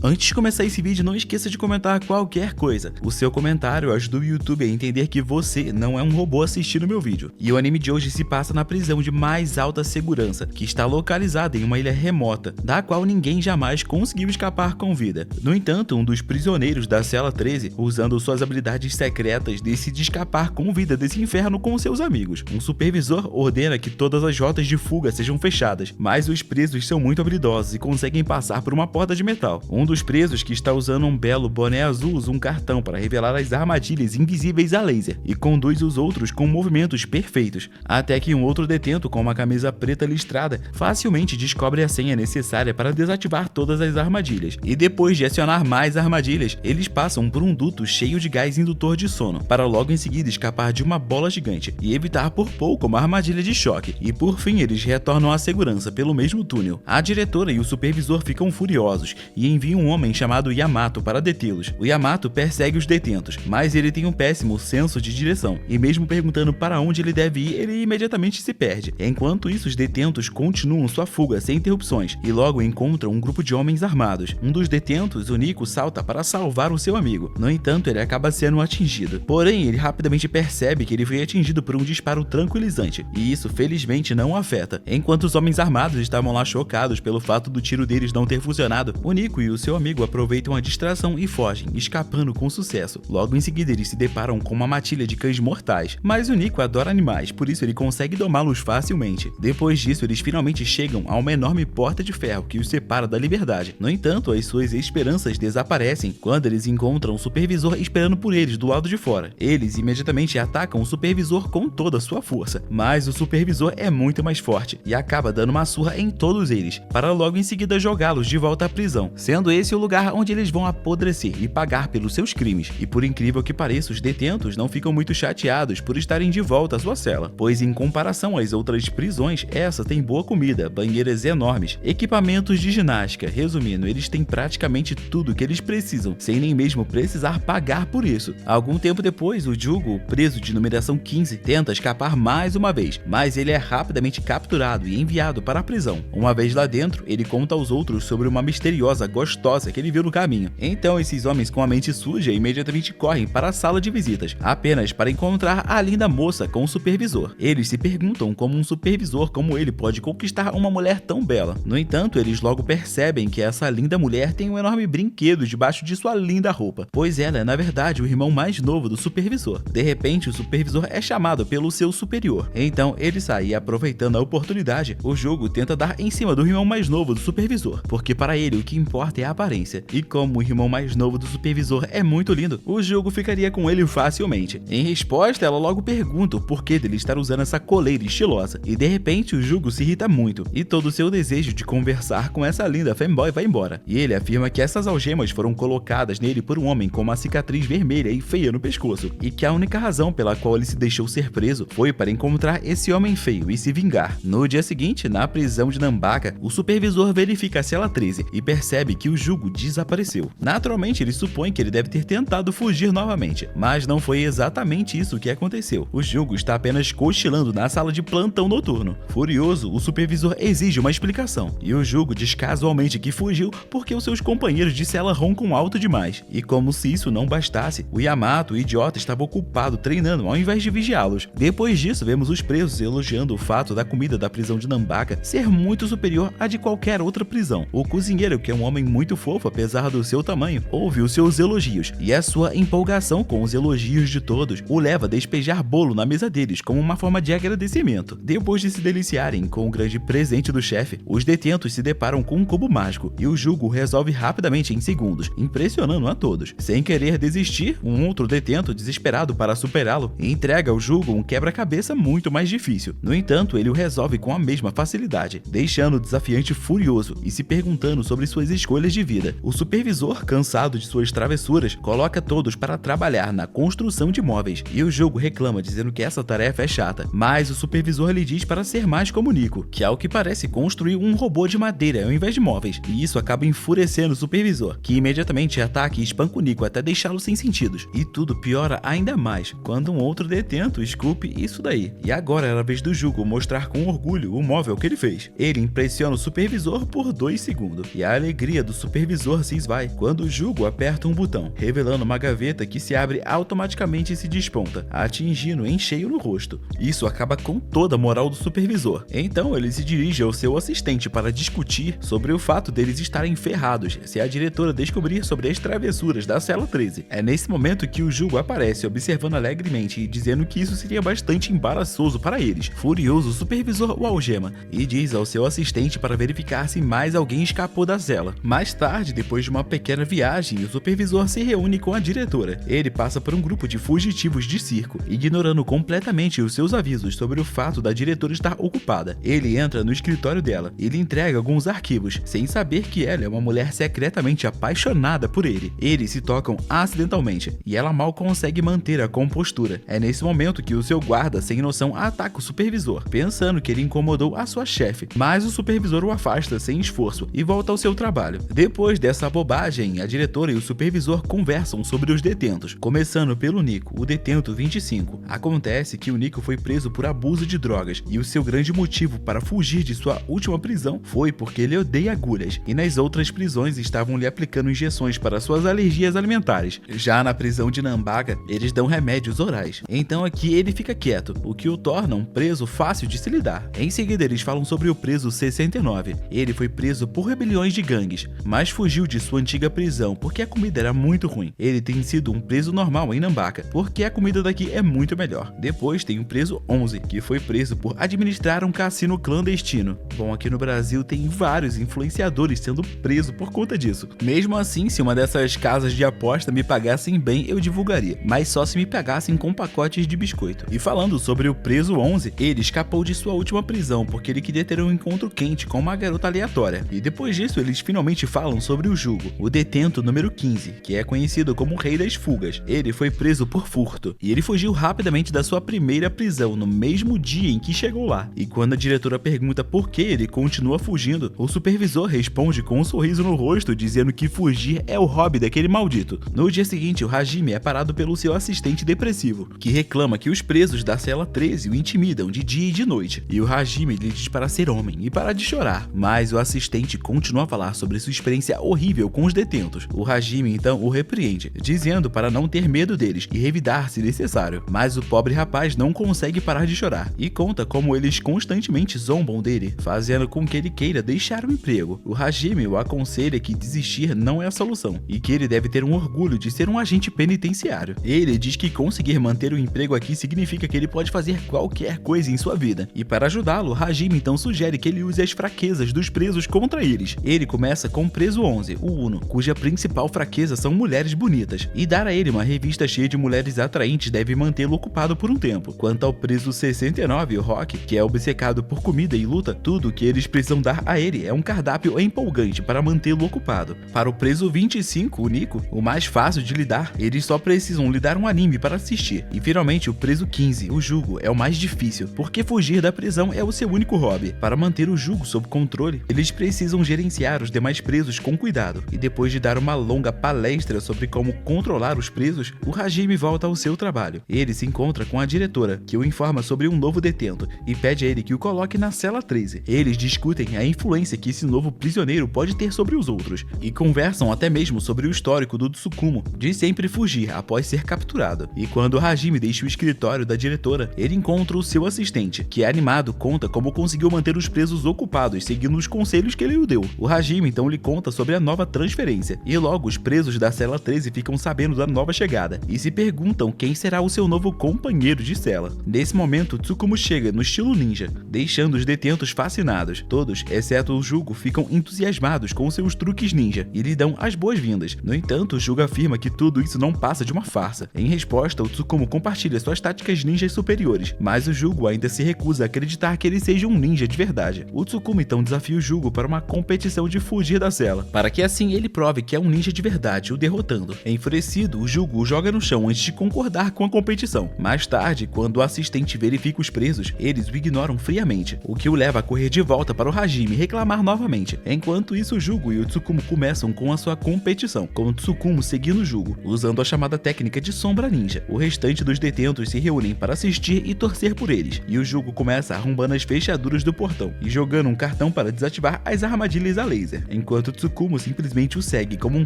Antes de começar esse vídeo, não esqueça de comentar qualquer coisa. O seu comentário ajuda o YouTube a entender que você não é um robô assistindo meu vídeo. E o anime de hoje se passa na prisão de mais alta segurança, que está localizada em uma ilha remota, da qual ninguém jamais conseguiu escapar com vida. No entanto, um dos prisioneiros da cela 13, usando suas habilidades secretas, decide escapar com vida desse inferno com seus amigos. Um supervisor ordena que todas as rotas de fuga sejam fechadas, mas os presos são muito habilidosos e conseguem passar por uma porta de metal. Um dos presos, que está usando um belo boné azul, usa um cartão para revelar as armadilhas invisíveis a laser e conduz os outros com movimentos perfeitos, até que um outro detento com uma camisa preta listrada facilmente descobre a senha necessária para desativar todas as armadilhas. E depois de acionar mais armadilhas, eles passam por um duto cheio de gás indutor de sono, para logo em seguida escapar de uma bola gigante e evitar por pouco uma armadilha de choque. E por fim eles retornam à segurança pelo mesmo túnel. A diretora e o supervisor ficam furiosos e enviam um homem chamado Yamato para detê-los. O Yamato persegue os detentos, mas ele tem um péssimo senso de direção, e mesmo perguntando para onde ele deve ir, ele imediatamente se perde. Enquanto isso, os detentos continuam sua fuga sem interrupções, e logo encontram um grupo de homens armados. Um dos detentos, o Nico, salta para salvar o seu amigo. No entanto, ele acaba sendo atingido. Porém, ele rapidamente percebe que ele foi atingido por um disparo tranquilizante, e isso felizmente não o afeta. Enquanto os homens armados estavam lá chocados pelo fato do tiro deles não ter funcionado, o Nico e o seu amigo aproveitam a distração e fogem, escapando com sucesso. Logo em seguida eles se deparam com uma matilha de cães mortais, mas o Nico adora animais, por isso ele consegue domá-los facilmente. Depois disso eles finalmente chegam a uma enorme porta de ferro que os separa da liberdade. No entanto, as suas esperanças desaparecem quando eles encontram o supervisor esperando por eles do lado de fora. Eles imediatamente atacam o supervisor com toda a sua força, mas o supervisor é muito mais forte e acaba dando uma surra em todos eles, para logo em seguida jogá-los de volta à prisão, sendo esse o lugar onde eles vão apodrecer e pagar pelos seus crimes. E por incrível que pareça, os detentos não ficam muito chateados por estarem de volta à sua cela, pois em comparação às outras prisões, essa tem boa comida, banheiras enormes, equipamentos de ginástica. Resumindo, eles têm praticamente tudo que eles precisam, sem nem mesmo precisar pagar por isso. Algum tempo depois, o Jugo, o preso de numeração 15, tenta escapar mais uma vez, mas ele é rapidamente capturado e enviado para a prisão. Uma vez lá dentro, ele conta aos outros sobre uma misteriosa gostosa que ele viu no caminho. Então esses homens com a mente suja imediatamente correm para a sala de visitas, apenas para encontrar a linda moça com o supervisor. Eles se perguntam como um supervisor como ele pode conquistar uma mulher tão bela. No entanto, eles logo percebem que essa linda mulher tem um enorme brinquedo debaixo de sua linda roupa, pois ela é na verdade o irmão mais novo do supervisor. De repente, o supervisor é chamado pelo seu superior. Então ele sai e, aproveitando a oportunidade, o jogo tenta dar em cima do irmão mais novo do supervisor, porque para ele o que importa é a aparência. E como o irmão mais novo do supervisor é muito lindo, o jogo ficaria com ele facilmente. Em resposta, ela logo pergunta o porquê dele estar usando essa coleira estilosa, e de repente o jogo se irrita muito, e todo o seu desejo de conversar com essa linda fanboy vai embora. E ele afirma que essas algemas foram colocadas nele por um homem com uma cicatriz vermelha e feia no pescoço, e que a única razão pela qual ele se deixou ser preso foi para encontrar esse homem feio e se vingar. No dia seguinte, na prisão de Nambaka, o supervisor verifica a cela 13 e percebe que o Jugo desapareceu. Naturalmente, ele supõe que ele deve ter tentado fugir novamente, mas não foi exatamente isso que aconteceu. O Jugo está apenas cochilando na sala de plantão noturno. Furioso, o supervisor exige uma explicação, e o Jugo diz casualmente que fugiu porque os seus companheiros de cela roncam alto demais. E como se isso não bastasse, o Yamato, o idiota, estava ocupado treinando ao invés de vigiá-los. Depois disso, vemos os presos elogiando o fato da comida da prisão de Nambaka ser muito superior à de qualquer outra prisão. O cozinheiro, que é um homem muito fofo apesar do seu tamanho, ouve os seus elogios, e a sua empolgação com os elogios de todos o leva a despejar bolo na mesa deles como uma forma de agradecimento. Depois de se deliciarem com o grande presente do chefe, os detentos se deparam com um cubo mágico, e o Jugo resolve rapidamente em segundos, impressionando a todos. Sem querer desistir, um outro detento, desesperado para superá-lo, entrega ao Jugo um quebra-cabeça muito mais difícil. No entanto, ele o resolve com a mesma facilidade, deixando o desafiante furioso e se perguntando sobre suas escolhas de vida. O supervisor, cansado de suas travessuras, coloca todos para trabalhar na construção de móveis, e o jogo reclama dizendo que essa tarefa é chata, mas o supervisor lhe diz para ser mais como Nico, que ao que parece construir um robô de madeira ao invés de móveis, e isso acaba enfurecendo o supervisor, que imediatamente ataca e espanca o Nico até deixá-lo sem sentidos. E tudo piora ainda mais quando um outro detento esculpe isso daí. E agora era a vez do Jugo mostrar com orgulho o móvel que ele fez. Ele impressiona o supervisor por 2 segundos, e a alegria do supervisor supervisor se esvai quando o Jugo aperta um botão, revelando uma gaveta que se abre automaticamente e se desponta, atingindo em cheio no rosto. Isso acaba com toda a moral do supervisor. Então ele se dirige ao seu assistente para discutir sobre o fato deles estarem ferrados se a diretora descobrir sobre as travessuras da cela 13. É nesse momento que o Jugo aparece, observando alegremente e dizendo que isso seria bastante embaraçoso para eles. Furioso, o supervisor o algema e diz ao seu assistente para verificar se mais alguém escapou da cela. Mais tarde, depois de uma pequena viagem, o supervisor se reúne com a diretora. Ele passa por um grupo de fugitivos de circo, ignorando completamente os seus avisos sobre o fato da diretora estar ocupada. Ele entra no escritório dela e lhe entrega alguns arquivos, sem saber que ela é uma mulher secretamente apaixonada por ele. Eles se tocam acidentalmente e ela mal consegue manter a compostura. É nesse momento que o seu guarda, sem noção, ataca o supervisor, pensando que ele incomodou a sua chefe, mas o supervisor o afasta sem esforço e volta ao seu trabalho. Depois dessa bobagem, a diretora e o supervisor conversam sobre os detentos, começando pelo Nico, o detento 25. Acontece que o Nico foi preso por abuso de drogas e o seu grande motivo para fugir de sua última prisão foi porque ele odeia agulhas e nas outras prisões estavam lhe aplicando injeções para suas alergias alimentares. Já na prisão de Nambaga, eles dão remédios orais. Então aqui ele fica quieto, o que o torna um preso fácil de se lidar. Em seguida eles falam sobre o preso 69. Ele foi preso por rebeliões de gangues, mas fugiu de sua antiga prisão porque a comida era muito ruim. Ele tem sido um preso normal em Nambaca, porque a comida daqui é muito melhor. Depois tem o preso 11, que foi preso por administrar um cassino clandestino. Bom, aqui no Brasil tem vários influenciadores sendo presos por conta disso. Mesmo assim, se uma dessas casas de aposta me pagassem bem, eu divulgaria, mas só se me pagassem com pacotes de biscoito. E falando sobre o preso 11, ele escapou de sua última prisão porque ele queria ter um encontro quente com uma garota aleatória. E depois disso, eles finalmente falam sobre o Jugo, o detento número 15, que é conhecido como o Rei das Fugas. Ele foi preso por furto e ele fugiu rapidamente da sua primeira prisão no mesmo dia em que chegou lá. E quando a diretora pergunta por que ele continua fugindo, o supervisor responde com um sorriso no rosto, dizendo que fugir é o hobby daquele maldito. No dia seguinte, o Hajime é parado pelo seu assistente depressivo, que reclama que os presos da cela 13 o intimidam de dia e de noite. E o Hajime lhe diz para ser homem e parar de chorar, mas o assistente continua a falar sobre sua experiência horrível com os detentos. O Hajime então o repreende, dizendo para não ter medo deles e revidar se necessário. Mas o pobre rapaz não consegue parar de chorar e conta como eles constantemente zombam dele, fazendo com que ele queira deixar o emprego. O Hajime o aconselha que desistir não é a solução e que ele deve ter um orgulho de ser um agente penitenciário. Ele diz que conseguir manter o emprego aqui significa que ele pode fazer qualquer coisa em sua vida. E para ajudá-lo, Hajime então sugere que ele use as fraquezas dos presos contra eles. Ele começa com o preso 11, o Uno, cuja principal fraqueza são mulheres bonitas, e dar a ele uma revista cheia de mulheres atraentes deve mantê-lo ocupado por um tempo. Quanto ao preso 69, o Rock, que é obcecado por comida e luta, tudo que eles precisam dar a ele é um cardápio empolgante para mantê-lo ocupado. Para o preso 25, o Nico, o mais fácil de lidar, eles só precisam lhe dar um anime para assistir. E finalmente o preso 15, o Jugo, é o mais difícil, porque fugir da prisão é o seu único hobby. Para manter o Jugo sob controle, eles precisam gerenciar os demais presos com cuidado. E depois de dar uma longa palestra sobre como controlar os presos, o Hajime volta ao seu trabalho. Ele se encontra com a diretora, que o informa sobre um novo detento e pede a ele que o coloque na cela 13. Eles discutem a influência que esse novo prisioneiro pode ter sobre os outros e conversam até mesmo sobre o histórico do Tsukumo de sempre fugir após ser capturado. E quando o Hajime deixa o escritório da diretora, ele encontra o seu assistente, que animado conta como conseguiu manter os presos ocupados seguindo os conselhos que ele lhe deu. O Hajime então lhe conta sobre a nova transferência e logo os presos da cela 13 ficam sabendo da nova chegada e se perguntam quem será o seu novo companheiro de cela. Nesse momento, Tsukumo chega no estilo ninja, deixando os detentos fascinados. Todos, exceto o Jugo, ficam entusiasmados com seus truques ninja e lhe dão as boas-vindas. No entanto, o Jugo afirma que tudo isso não passa de uma farsa. Em resposta, o Tsukumo compartilha suas táticas ninjas superiores, mas o Jugo ainda se recusa a acreditar que ele seja um ninja de verdade. O Tsukumo então desafia o Jugo para uma competição de fugir da cela, para que assim ele prove que é um ninja de verdade, o derrotando. Enfurecido, o Jugo o joga no chão antes de concordar com a competição. Mais tarde, quando o assistente verifica os presos, eles o ignoram friamente, o que o leva a correr de volta para o Hajime e reclamar novamente. Enquanto isso, o Jugo e o Tsukumo começam com a sua competição, com o Tsukumo seguindo o Jugo, usando a chamada técnica de sombra ninja. O restante dos detentos se reúnem para assistir e torcer por eles, e o Jugo começa arrombando as fechaduras do portão e jogando um cartão para desativar as armadilhas a laser, enquanto Tsukumo simplesmente o segue como um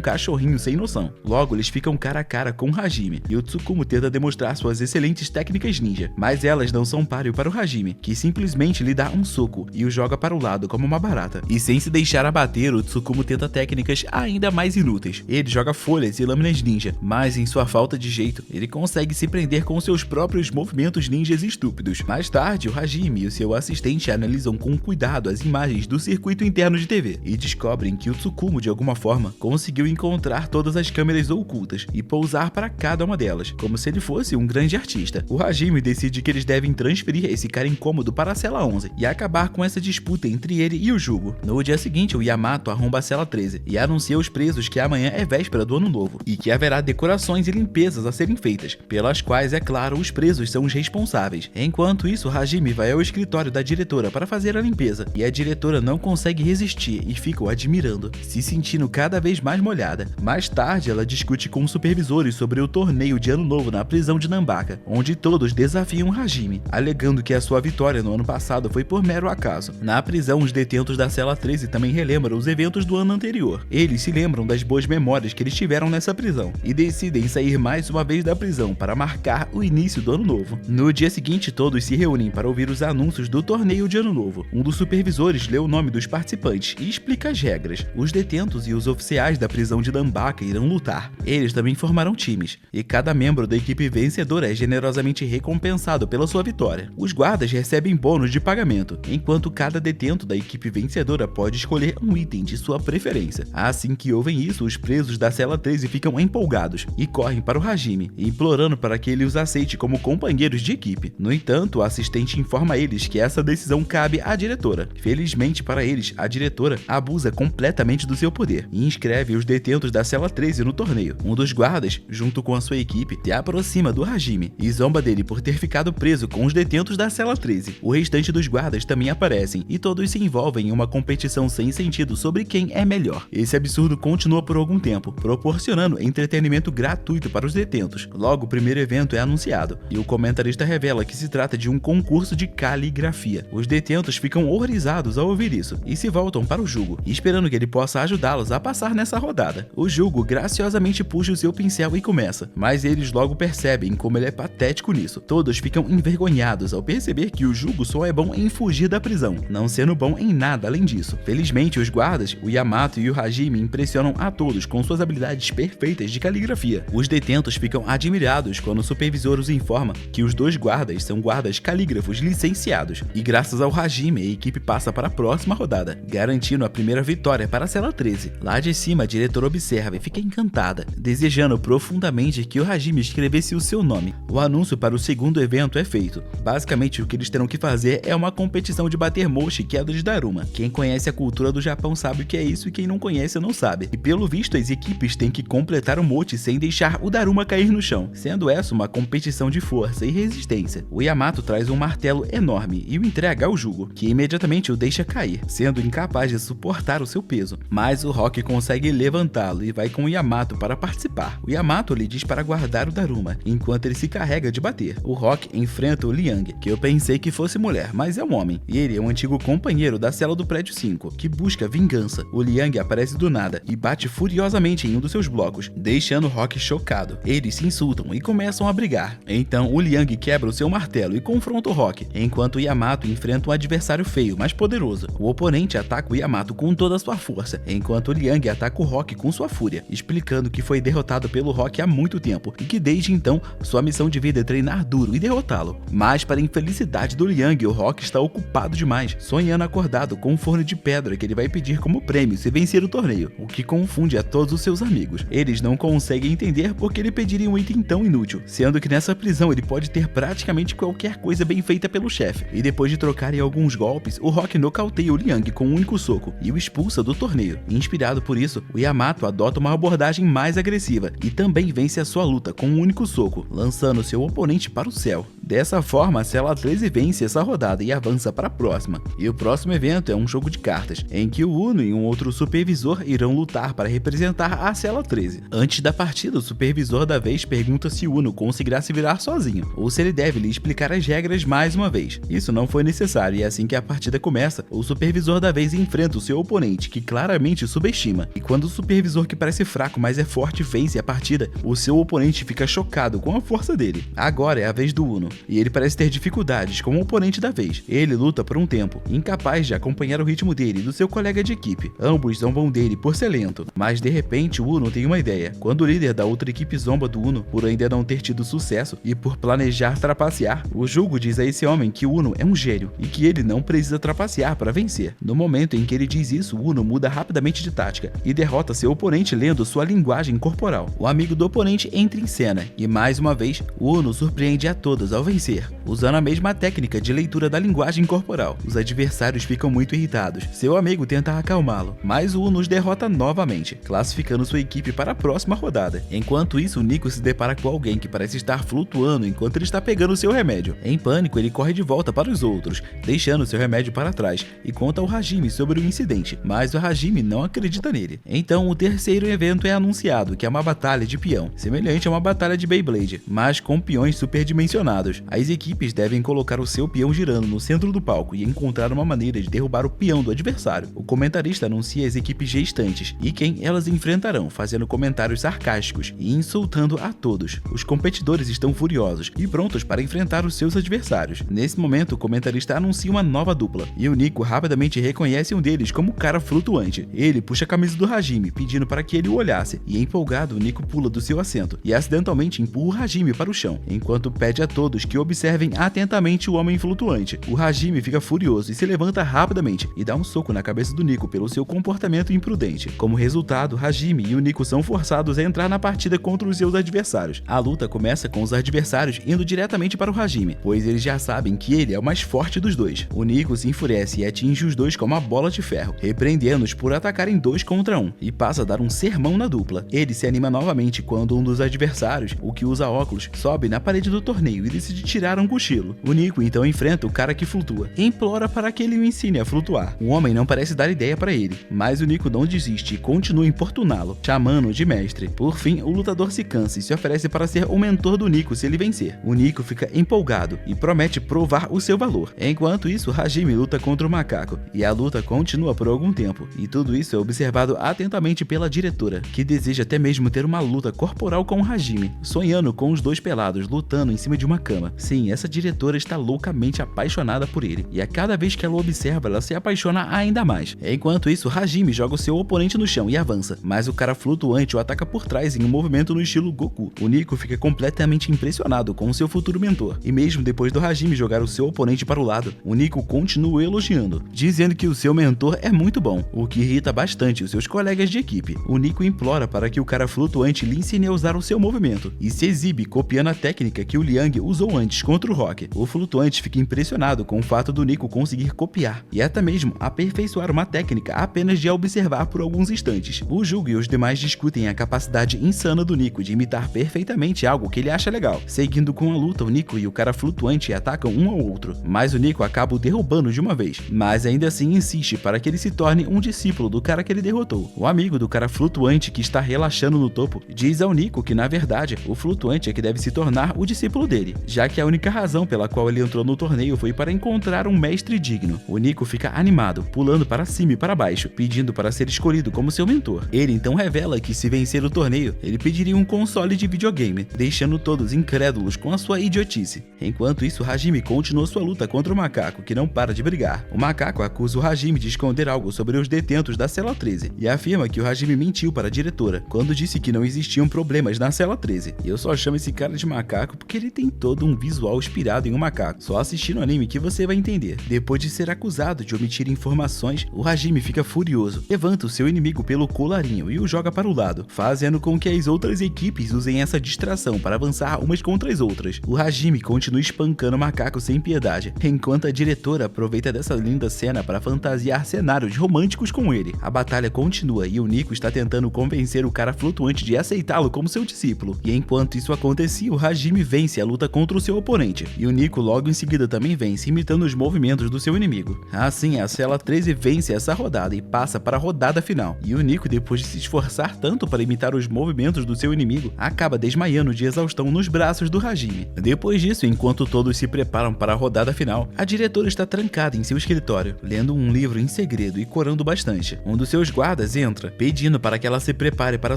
cachorrinho sem noção. Logo, eles ficam cara a cara com o Hajime, e o Tsukumo tenta demonstrar suas excelentes técnicas ninja, mas elas não são páreo para o Hajime, que simplesmente lhe dá um soco e o joga para o lado como uma barata. E sem se deixar abater, o Tsukumo tenta técnicas ainda mais inúteis. Ele joga folhas e lâminas ninja, mas em sua falta de jeito, ele consegue se prender com seus próprios movimentos ninjas estúpidos. Mais tarde, o Hajime e o seu assistente analisam com cuidado as imagens do circuito interno de TV e descobrem que o Tsukumo, de alguma forma, conseguiu encontrar todas as câmeras ocultas e pousar para cada uma delas, como se ele fosse um grande artista. O Hajime decide que eles devem transferir esse cara incômodo para a cela 11 e acabar com essa disputa entre ele e o Jugo. No dia seguinte, o Yamato arromba a cela 13 e anuncia aos presos que amanhã é véspera do ano novo e que haverá decorações e limpezas a serem feitas, pelas quais, é claro, os presos são os responsáveis. Enquanto isso, Hajime vai ao escritório da diretora para fazer a limpeza e a diretora não consegue resistir e fica o admirando, se sentindo cada vez mais molhada. Mais tarde, ela discute com os supervisores sobre o torneio de ano novo na prisão de Nambaka, onde todos desafiam Hajime, alegando que a sua vitória no ano passado foi por mero acaso. Na prisão, os detentos da cela 13 também relembram os eventos do ano anterior. Eles se lembram das boas memórias que eles tiveram nessa prisão e decidem sair mais uma vez da prisão para marcar o início do ano novo. No dia seguinte, todos se reúnem para ouvir os anúncios do torneio de ano novo. Um dos supervisores lê o nome dos participantes e explica as regras. Os detentos e os oficiais da prisão de Nambaka irão lutar. Eles também formarão times, e cada membro da equipe vencedora é generosamente recompensado pela sua vitória. Os guardas recebem bônus de pagamento, enquanto cada detento da equipe vencedora pode escolher um item de sua preferência. Assim que ouvem isso, os presos da cela 13 ficam empolgados e correm para o Hajime, implorando para que ele os aceite como companheiros de equipe. No entanto, o assistente informa eles que essa decisão cabe à diretora. Felizmente para eles, a diretora abusa completamente do seu poder e inscreve os detentos da cela 13 no torneio. Um dos guardas, junto com a sua equipe, se aproxima do Hajime e zomba dele por ter ficado preso com os detentos da cela 13. O restante dos guardas também aparecem e todos se envolvem em uma competição sem sentido sobre quem é melhor. Esse absurdo continua por algum tempo, proporcionando entretenimento gratuito para os detentos. Logo, o primeiro evento é anunciado e o comentarista revela que se trata de um concurso de caligrafia. Os detentos ficam horrorizados ao ouvir isso e se voltam para o Jugo, esperando que ele possa ajudá-los a passar nessa rodada. O Jugo graciosamente puxa o seu pincel e começa, mas eles logo percebem como ele é patético nisso. Todos ficam envergonhados ao perceber que o Jugo só é bom em fugir da prisão, não sendo bom em nada além disso. Felizmente, os guardas, o Yamato e o Hajime, impressionam a todos com suas habilidades perfeitas de caligrafia. Os detentos ficam admirados quando o supervisor os informa que os dois guardas são guardas calígrafos licenciados, e graças ao Hajime, a equipe passa para a próxima rodada, garantindo a primeira vitória para a cela 13. Lá de cima, a diretora observa e fica encantada, desejando profundamente que o Hajime escrevesse o seu nome. O anúncio para o segundo evento é feito. Basicamente, o que eles terão que fazer é uma competição de bater mochi e queda de Daruma. Quem conhece a cultura do Japão sabe o que é isso, e quem não conhece não sabe. E pelo visto, as equipes têm que completar o mochi sem deixar o Daruma cair no chão, sendo essa uma competição de força e resistência. O Yamato traz um martelo enorme e o entrega ao Jugo, que imediatamente o deixa cair, sendo incapaz de suportar o seu peso. Mas o Rock consegue levantá-lo e vai com o Yamato para participar. O Yamato lhe diz para guardar o Daruma, enquanto ele se carrega de bater. O Rock enfrenta o Liang, que eu pensei que fosse mulher, mas é um homem, e ele é um antigo companheiro da cela do prédio 5, que busca vingança. O Liang aparece do nada e bate furiosamente em um dos seus blocos, deixando o Rock chocado. Eles se insultam e começam a brigar. Então o Liang quebra o seu martelo e confronta o Rock, enquanto o Yamato enfrenta um adversário feio, mas poderoso. O oponente ataca o Yamato com toda a sua força, enquanto o Liang ataca o Rock com sua fúria, explicando que foi derrotado pelo Rock há muito tempo e que desde então sua missão de vida é treinar duro e derrotá-lo. Mas para a infelicidade do Liang, o Rock está ocupado demais, sonhando acordado com um forno de pedra que ele vai pedir como prêmio se vencer o torneio, o que confunde a todos os seus amigos. Eles não conseguem entender por que ele pediria um item tão inútil, sendo que nessa prisão ele pode ter praticamente qualquer coisa bem feita pelo chefe. E depois de trocarem alguns golpes, o Rock nocauteia o Liang com um único soco e o expulsa do torneio. Inspirado por isso, o Yamato adota uma abordagem mais agressiva e também vence a sua luta com um único soco, lançando seu oponente para o céu. Dessa forma, a Cela 13 vence essa rodada e avança para a próxima. E o próximo evento é um jogo de cartas, em que o Uno e um outro supervisor irão lutar para representar a Cela 13. Antes da partida, o supervisor da vez pergunta se o Uno conseguirá se virar sozinho, ou se ele deve lhe explicar as regras mais uma vez. Isso não foi necessário, e assim que a partida começa, o supervisor da vez enfrenta o seu oponente, que claramente o subestima. E quando o supervisor, que parece fraco, mas é forte, vence a partida, o seu oponente fica chocado com a força dele. Agora é a vez do Uno, e ele parece ter dificuldades com o oponente da vez. Ele luta por um tempo, incapaz de acompanhar o ritmo dele e do seu colega de equipe. Ambos zombam dele por ser lento, mas de repente o Uno tem uma ideia. Quando o líder da outra equipe zomba do Uno por ainda não ter tido sucesso e por planejar trapacear, o jogo diz a esse homem que o Uno é um gênio e que ele não precisa trapacear para vencer. No momento em que ele diz isso, o Uno muda rapidamente de tática e derrota seu oponente lendo sua linguagem corporal. O amigo do oponente entra em cena e mais uma vez o Uno surpreende a todos ao vencer, usando a mesma técnica de leitura da linguagem corporal. Os adversários ficam muito irritados. Seu amigo tenta acalmá-lo, mas o Uno os derrota novamente, classificando sua equipe para a próxima rodada. Enquanto isso, o Nico se depara com alguém que parece estar flutuando enquanto ele está pegando seu remédio. Em pânico, ele corre de volta para os outros, deixando seu remédio para trás, e conta ao Hajime sobre o incidente, mas o Hajime não acredita nele. Então, o terceiro evento é anunciado, que é uma batalha de peão, semelhante a uma batalha de Beyblade, mas com peões superdimensionados. As equipes devem colocar o seu peão girando no centro do palco e encontrar uma maneira de derrubar o peão do adversário. O comentarista anuncia as equipes restantes e quem elas enfrentarão, fazendo comentários sarcásticos e insultando a todos. Os competidores estão furiosos e prontos para enfrentar os seus adversários. Nesse momento, o comentarista anuncia uma nova dupla e o Nico rapidamente reconhece um deles como o cara flutuante. Ele puxa a camisa do Hajime, pedindo para que ele o olhasse, e empolgado, o Nico pula do seu assento e acidentalmente empurra o Hajime para o chão, enquanto pede a todos que observem atentamente o homem flutuante. O Hajime fica furioso e se levanta rapidamente e dá um soco na cabeça do Nico pelo seu comportamento imprudente. Como resultado, Hajime e o Nico são forçados a entrar na partida contra os seus adversários. A luta começa com os adversários indo diretamente para o Hajime, pois eles já sabem que ele é o mais forte dos dois. O Nico se enfurece e atinge os dois com uma bola de ferro, repreendendo-os por atacarem 2 contra 1, e passa a dar um sermão na dupla. Ele se anima novamente quando um dos adversários, o que usa óculos, sobe na parede do torneio e decide tirar um cochilo. O Nico então enfrenta o cara que flutua e implora para que ele o ensine a flutuar. O homem não parece dar ideia para ele, mas o Nico não desiste e continua a importuná-lo, chamando-o de mestre. Por fim, o lutador se cansa e se oferece para ser o mentor do Nico se ele vencer. O Nico fica empolgado e promete provar o seu valor. Enquanto isso, Hajime luta contra o macaco e a luta continua por algum tempo, e tudo isso é observado atentamente pela diretora, que deseja até mesmo ter uma luta corporal com o Hajime, sonhando com os dois pelados lutando em cima de uma cama. Sim, essa diretora está loucamente apaixonada por ele, e a cada vez que ela o observa, ela se apaixona ainda mais. Enquanto isso, Hajime joga o seu oponente no chão e avança, mas o cara flutuante o ataca por trás em um movimento no estilo Goku. O Nico fica completamente impressionado com o seu futuro mentor, e mesmo depois do Hajime jogar o seu oponente para o lado, o Nico continua elogiando, dizendo que o seu mentor é muito bom, o que irrita bastante os seus colegas de equipe. O Nico implora para que o cara flutuante lhe ensine a usar o seu movimento, e se exibe copiando a técnica que o Liang usou antes contra o Rock. O flutuante fica impressionado com o fato do Nico conseguir copiar, e até mesmo aperfeiçoar uma técnica apenas de a observar por alguns instantes. O Jugo e os demais discutem a capacidade insana do Nico de imitar perfeitamente algo que ele acha legal. Seguindo com a luta, o Nico e o cara flutuante atacam um ao outro, mas o Nico acaba o derrubando de uma vez, mas ainda assim insiste para que ele se torne um discípulo do cara que ele derrotou. O amigo do cara flutuante, que está relaxando no topo, diz ao Nico que na verdade o flutuante é que deve se tornar o discípulo dele, já que a única razão pela qual ele entrou no torneio foi para encontrar um mestre digno. O Nico fica animado, pulando para cima e para baixo, pedindo para ser escolhido como seu mentor. Ele então revela que se vencer o torneio, ele pediria um console de videogame, deixando todos incrédulos com a sua idiotice. Enquanto isso, Hajime continua sua luta contra o macaco, que não para de brigar. O macaco acusa o Hajime de esconder algo sobre os detentos da Cela 13 e afirma que o Hajime mentiu para a diretora quando disse que não existiam problemas na Cela 13. E eu só chamo esse cara de macaco porque ele tem todo um visual inspirado em um macaco. Só assistindo o anime que você vai entender. Depois de ser acusado de omitir informações, o Hajime fica furioso, levanta o seu inimigo pelo colarinho e o joga para o lado, fazendo com que as outras equipes usem essa distração para avançar umas contra as outras. O Hajime continua espancando o macaco sem piedade, enquanto a diretora aproveita dessa linda cena para fantasiar cenários românticos com ele. A batalha continua e o Nico está tentando convencer o cara flutuante de aceitá-lo como seu discípulo. E enquanto isso acontecia, o Hajime vence a luta contra contra o seu oponente, e o Nico logo em seguida também vence, imitando os movimentos do seu inimigo. Assim, a Cela 13 vence essa rodada e passa para a rodada final, e o Nico, depois de se esforçar tanto para imitar os movimentos do seu inimigo, acaba desmaiando de exaustão nos braços do Hajime. Depois disso, enquanto todos se preparam para a rodada final, a diretora está trancada em seu escritório, lendo um livro em segredo e corando bastante. Um dos seus guardas entra, pedindo para que ela se prepare para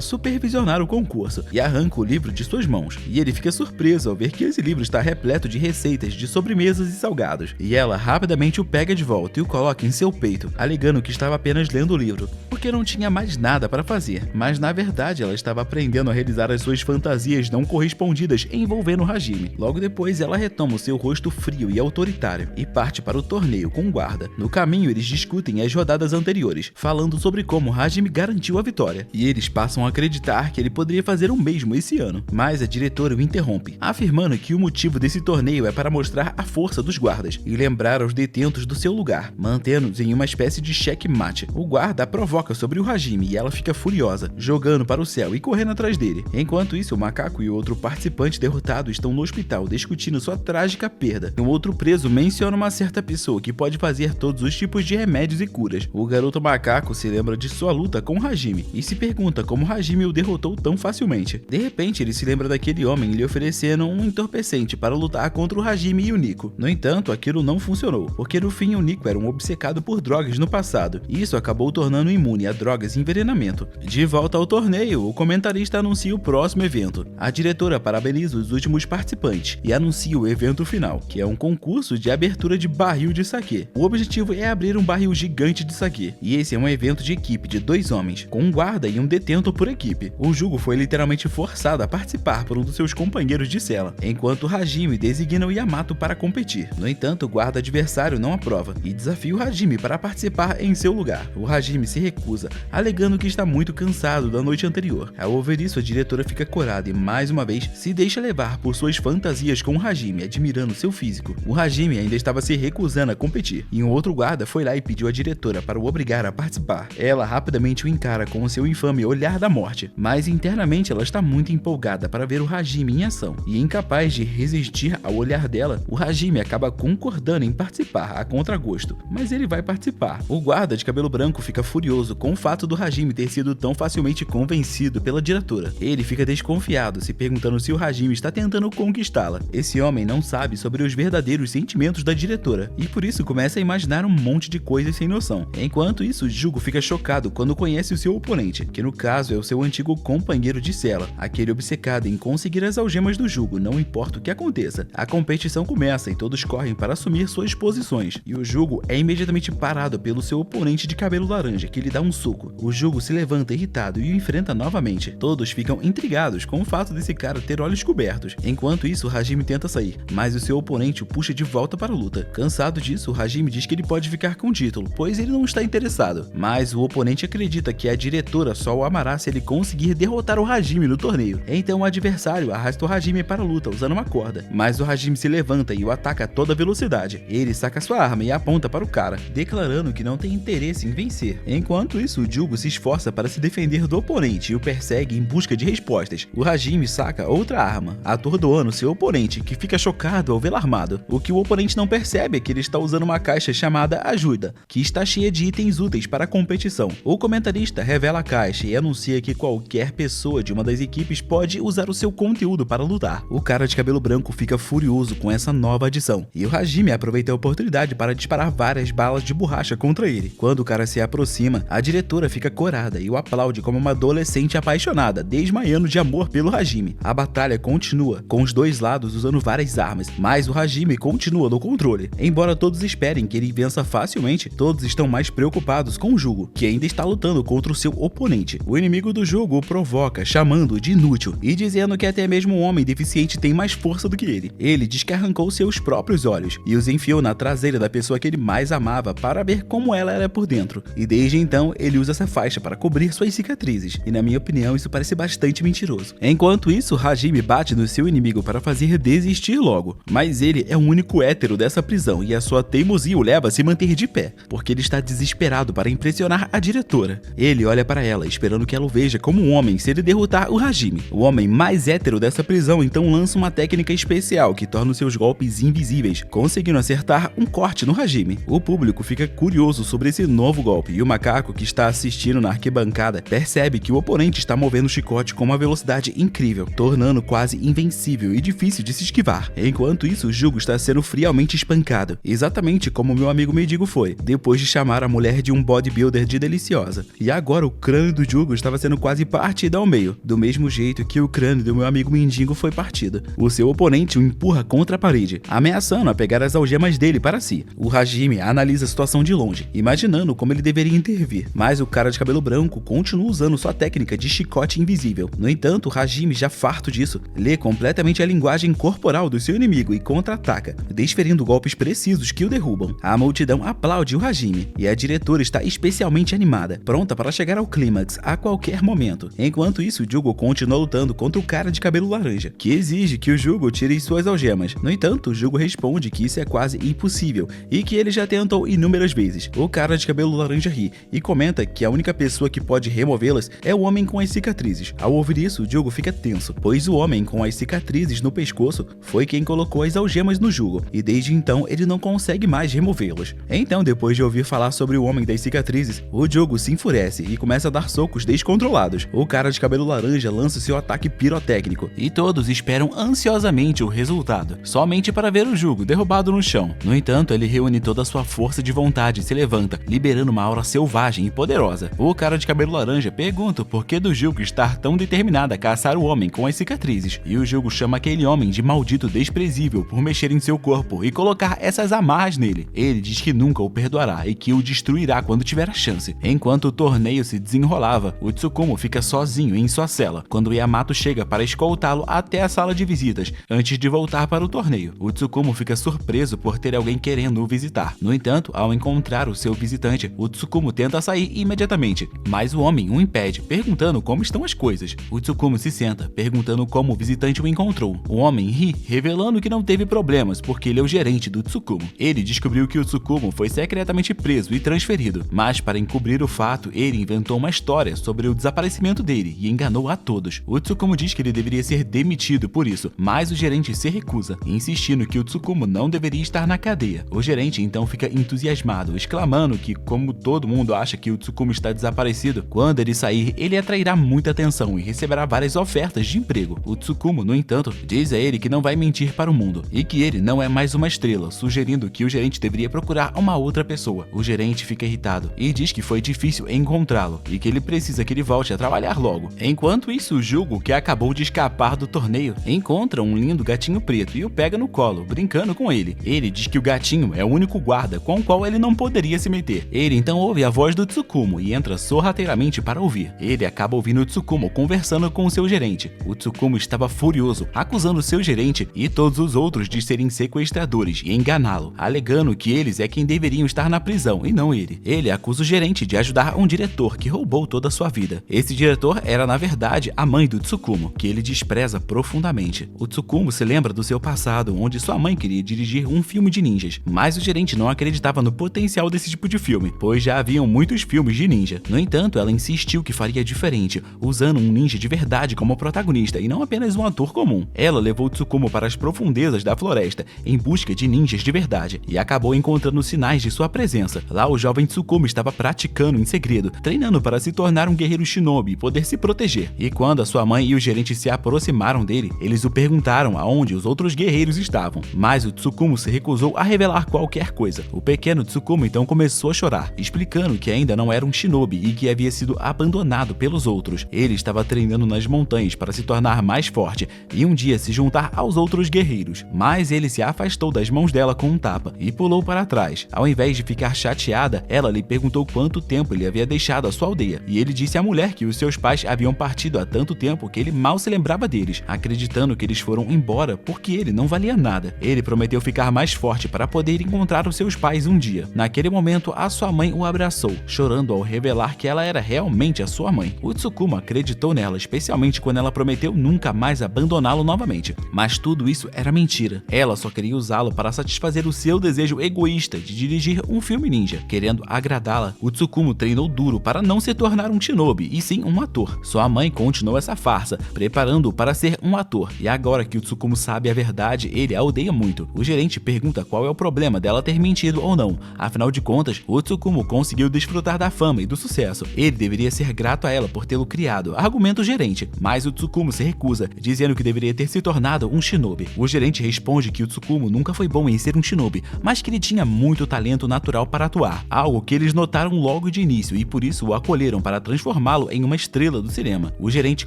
supervisionar o concurso, e arranca o livro de suas mãos, e ele fica surpreso ao ver que esse livro está repleto de receitas de sobremesas e salgados, e ela rapidamente o pega de volta e o coloca em seu peito, alegando que estava apenas lendo o livro, porque não tinha mais nada para fazer, mas na verdade ela estava aprendendo a realizar as suas fantasias não correspondidas envolvendo Hajime. Logo depois ela retoma o seu rosto frio e autoritário e parte para o torneio com o guarda. No caminho eles discutem as rodadas anteriores, falando sobre como Hajime garantiu a vitória, e eles passam a acreditar que ele poderia fazer o mesmo esse ano, mas a diretora o interrompe, afirmando que o motivo desse torneio é para mostrar a força dos guardas e lembrar aos detentos do seu lugar, mantendo-os em uma espécie de checkmate. O guarda a provoca sobre o Hajime e ela fica furiosa, jogando para o céu e correndo atrás dele. Enquanto isso, o macaco e o outro participante derrotado estão no hospital discutindo sua trágica perda. Um outro preso menciona uma certa pessoa que pode fazer todos os tipos de remédios e curas. O garoto macaco se lembra de sua luta com Hajime e se pergunta como Hajime o derrotou tão facilmente. De repente, ele se lembra daquele homem lhe oferecendo um entorpecente para lutar contra o Hajime e o Nico. No entanto, aquilo não funcionou, porque no fim o Nico era um obcecado por drogas no passado, e isso acabou tornando imune a drogas e envenenamento. De volta ao torneio, o comentarista anuncia o próximo evento. A diretora parabeniza os últimos participantes e anuncia o evento final, que é um concurso de abertura de barril de saquê. O objetivo é abrir um barril gigante de saquê, e esse é um evento de equipe de 2 homens, com um guarda e um detento por equipe. O Jugo foi literalmente forçado a participar por um dos seus companheiros de cela, enquanto Hajime designa o Yamato para competir. No entanto, o guarda adversário não aprova e desafia o Hajime para participar em seu lugar. O Hajime se recusa, alegando que está muito cansado da noite anterior. Ao ouvir isso, a diretora fica corada e mais uma vez se deixa levar por suas fantasias com o Hajime, admirando seu físico. O Hajime ainda estava se recusando a competir, e um outro guarda foi lá e pediu à diretora para o obrigar a participar. Ela rapidamente o encara com o seu infame olhar da morte, mas internamente ela está muito empolgada para ver o Hajime em ação, e incapaz de resistir ao olhar dela, o Hajime acaba concordando em participar a contragosto, mas ele vai participar. O guarda de cabelo branco fica furioso com o fato do Hajime ter sido tão facilmente convencido pela diretora. Ele fica desconfiado, se perguntando se o Hajime está tentando conquistá-la. Esse homem não sabe sobre os verdadeiros sentimentos da diretora, e por isso começa a imaginar um monte de coisas sem noção. Enquanto isso, Jugo fica chocado quando conhece o seu oponente, que no caso é o seu antigo companheiro de cela, aquele obcecado em conseguir as algemas do Jugo, não importa o que aconteça. A competição começa e todos correm para assumir suas posições, e o Jugo é imediatamente parado pelo seu oponente de cabelo laranja, que lhe dá um soco. O Jugo se levanta irritado e o enfrenta novamente. Todos ficam intrigados com o fato desse cara ter olhos cobertos. Enquanto isso, o Hajime tenta sair, mas o seu oponente o puxa de volta para a luta. Cansado disso, o Hajime diz que ele pode ficar com o título, pois ele não está interessado. Mas o oponente acredita que a diretora só o amará se ele conseguir derrotar o Hajime no torneio. Então o adversário arrasta o Hajime para a luta usando uma corda, mas o Hajime se levanta e o ataca a toda velocidade. Ele saca sua arma e aponta para o cara, declarando que não tem interesse em vencer. Enquanto isso, o Jugo se esforça para se defender do oponente e o persegue em busca de respostas. O Hajime saca outra arma, atordoando seu oponente, que fica chocado ao vê-lo armado. O que o oponente não percebe é que ele está usando uma caixa chamada Ajuda, que está cheia de itens úteis para a competição. O comentarista revela a caixa e anuncia que qualquer pessoa de uma das equipes pode usar o seu conteúdo para lutar. O cara de cabelo branco fica furioso com essa nova adição, e o Hajime aproveita a oportunidade para disparar várias balas de borracha contra ele. Quando o cara se aproxima, a diretora fica corada e o aplaude como uma adolescente apaixonada, desmaiando de amor pelo Hajime. A batalha continua, com os dois lados usando várias armas, mas o Hajime continua no controle. Embora todos esperem que ele vença facilmente, todos estão mais preocupados com o Jugo, que ainda está lutando contra o seu oponente. O inimigo do Jugo o provoca, chamando-o de inútil e dizendo que até mesmo um homem deficiente tem mais força do que ele. Ele diz que arrancou seus próprios olhos e os enfiou na traseira da pessoa que ele mais amava para ver como ela era por dentro. E desde então então ele usa essa faixa para cobrir suas cicatrizes, e na minha opinião isso parece bastante mentiroso. Enquanto isso, Hajime bate no seu inimigo para fazer desistir logo, mas ele é o único hétero dessa prisão e a sua teimosia o leva a se manter de pé, porque ele está desesperado para impressionar a diretora. Ele olha para ela, esperando que ela o veja como um homem se ele derrotar o Hajime. O homem mais hétero dessa prisão então lança uma técnica especial que torna os seus golpes invisíveis, conseguindo acertar um corte no Hajime. O público fica curioso sobre esse novo golpe e o macaco que está assistindo na arquibancada percebe que o oponente está movendo o chicote com uma velocidade incrível, tornando quase invencível e difícil de se esquivar. Enquanto isso, Jugo está sendo friamente espancado, exatamente como meu amigo mendigo foi, depois de chamar a mulher de um bodybuilder de deliciosa. E agora o crânio do Jugo estava sendo quase partido ao meio, do mesmo jeito que o crânio do meu amigo mendigo foi partido. O seu oponente o empurra contra a parede, ameaçando a pegar as algemas dele para si. O Hajime analisa a situação de longe, imaginando como ele deveria intervir, mas o cara de cabelo branco continua usando sua técnica de chicote invisível. No entanto, o Hajime, já farto disso, lê completamente a linguagem corporal do seu inimigo e contra-ataca, desferindo golpes precisos que o derrubam. A multidão aplaude o Hajime, e a diretora está especialmente animada, pronta para chegar ao clímax a qualquer momento. Enquanto isso, Jugo continua lutando contra o cara de cabelo laranja, que exige que o Jugo tire suas algemas. No entanto, Jugo responde que isso é quase impossível e que ele já tentou inúmeras vezes. O cara de cabelo laranja ri e comenta que a única pessoa que pode removê-las é o homem com as cicatrizes. Ao ouvir isso, Jugo fica tenso, pois o homem com as cicatrizes no pescoço foi quem colocou as algemas no Jugo, e desde então ele não consegue mais removê-las. Então, depois de ouvir falar sobre o homem das cicatrizes, o Jugo se enfurece e começa a dar socos descontrolados. O cara de cabelo laranja lança seu ataque pirotécnico, e todos esperam ansiosamente o resultado, somente para ver o Jugo derrubado no chão. No entanto, ele reúne toda a sua força de vontade e se levanta, liberando uma aura selvagem e poderosa. O cara de cabelo laranja pergunta o porquê do Jugo estar tão determinado a caçar o homem com as cicatrizes, e o Jugo chama aquele homem de maldito desprezível por mexer em seu corpo e colocar essas amarras nele. Ele diz que nunca o perdoará e que o destruirá quando tiver a chance. Enquanto o torneio se desenrolava, o Tsukumo fica sozinho em sua cela, quando Yamato chega para escoltá-lo até a sala de visitas, antes de voltar para o torneio. O Tsukumo fica surpreso por ter alguém querendo o visitar. No entanto, ao encontrar o seu visitante, o Tsukumo tenta sair imediatamente, mas o homem o impede, perguntando como estão as coisas. O Tsukumo se senta, perguntando como o visitante o encontrou. O homem ri, revelando que não teve problemas, porque ele é o gerente do Tsukumo. Ele descobriu que o Tsukumo foi secretamente preso e transferido, mas para encobrir o fato, ele inventou uma história sobre o desaparecimento dele e enganou a todos. O Tsukumo diz que ele deveria ser demitido por isso, mas o gerente se recusa, insistindo que o Tsukumo não deveria estar na cadeia. O gerente então fica entusiasmado, exclamando que, como todo mundo acha que o Tsukumo está desaparecido, quando ele sair, ele atrairá muita atenção e receberá várias ofertas de emprego. O Tsukumo, no entanto, diz a ele que não vai mentir para o mundo e que ele não é mais uma estrela, sugerindo que o gerente deveria procurar uma outra pessoa. O gerente fica irritado e diz que foi difícil encontrá-lo e que ele precisa que ele volte a trabalhar logo. Enquanto isso, o Jugo, que acabou de escapar do torneio, encontra um lindo gatinho preto e o pega no colo, brincando com ele. Ele diz que o gatinho é o único guarda com o qual ele não poderia se meter. Ele então ouve a voz do Tsukumo e entra sorrateiramente para ouvir. Ele acaba ouvindo o Tsukumo conversando com o seu gerente. O Tsukumo estava furioso, acusando seu gerente e todos os outros de serem sequestradores e enganá-lo, alegando que eles é quem deveriam estar na prisão e não ele. Ele acusa o gerente de ajudar um diretor que roubou toda a sua vida. Esse diretor era, na verdade, a mãe do Tsukumo, que ele despreza profundamente. O Tsukumo se lembra do seu passado, onde sua mãe queria dirigir um filme de ninjas, mas o gerente não acreditava no potencial desse tipo de filme, pois já haviam muitos filmes de ninja. No entanto, ela insistiu que faria diferente, usando um ninja de verdade como protagonista e não apenas um ator comum. Ela levou o Tsukumo para as profundezas da floresta em busca de ninjas de verdade e acabou encontrando sinais de sua presença. Lá, o jovem Tsukumo estava praticando em segredo, treinando para se tornar um guerreiro shinobi e poder se proteger. E quando a sua mãe e o gerente se aproximaram dele, eles o perguntaram aonde os outros guerreiros estavam, mas o Tsukumo se recusou a revelar qualquer coisa. O pequeno Tsukumo então começou a chorar, explicando que ainda não era um shinobi e que havia sido abandonado pelos outros. Ele estava treinando nas montanhas para se tornar mais forte e um dia se juntar aos outros guerreiros, mas ele se afastou das mãos dela com um tapa e pulou para trás. Ao invés de ficar chateada, ela lhe perguntou quanto tempo ele havia deixado a sua aldeia, e ele disse à mulher que os seus pais haviam partido há tanto tempo que ele mal se lembrava deles, acreditando que eles foram embora porque ele não valia nada. Ele prometeu ficar mais forte para poder encontrar os seus pais um dia. Naquele momento, a sua mãe o abraçou, chorando ao revelar que ela era realmente a sua mãe. O Tsukuma acreditou nela, especialmente quando ela prometeu nunca mais abandoná-lo novamente. Mas tudo isso era mentira. Ela só queria usá-lo para satisfazer o seu desejo egoísta de dirigir um filme ninja. Querendo agradá-la, o Tsukumo treinou duro para não se tornar um shinobi, e sim um ator. Sua mãe continuou essa farsa, preparando-o para ser um ator. E agora que o Tsukumo sabe a verdade, ele a odeia muito. O gerente pergunta qual é o problema dela ter mentido ou não. Afinal de contas, o Tsukumo conseguiu desfrutar da fama e do sucesso. Ele deveria ser grato a ela por tê-lo criado, argumenta o gerente. Mas o Tsukumo se recusa, dizendo que deveria ter se tornado um shinobi. O gerente responde que o Tsukumo nunca foi bom em ser um shinobi, mas que ele tinha muito talento natural para atuar, algo que eles notaram logo de início e por isso o acolheram para transformá-lo em uma estrela do cinema. O gerente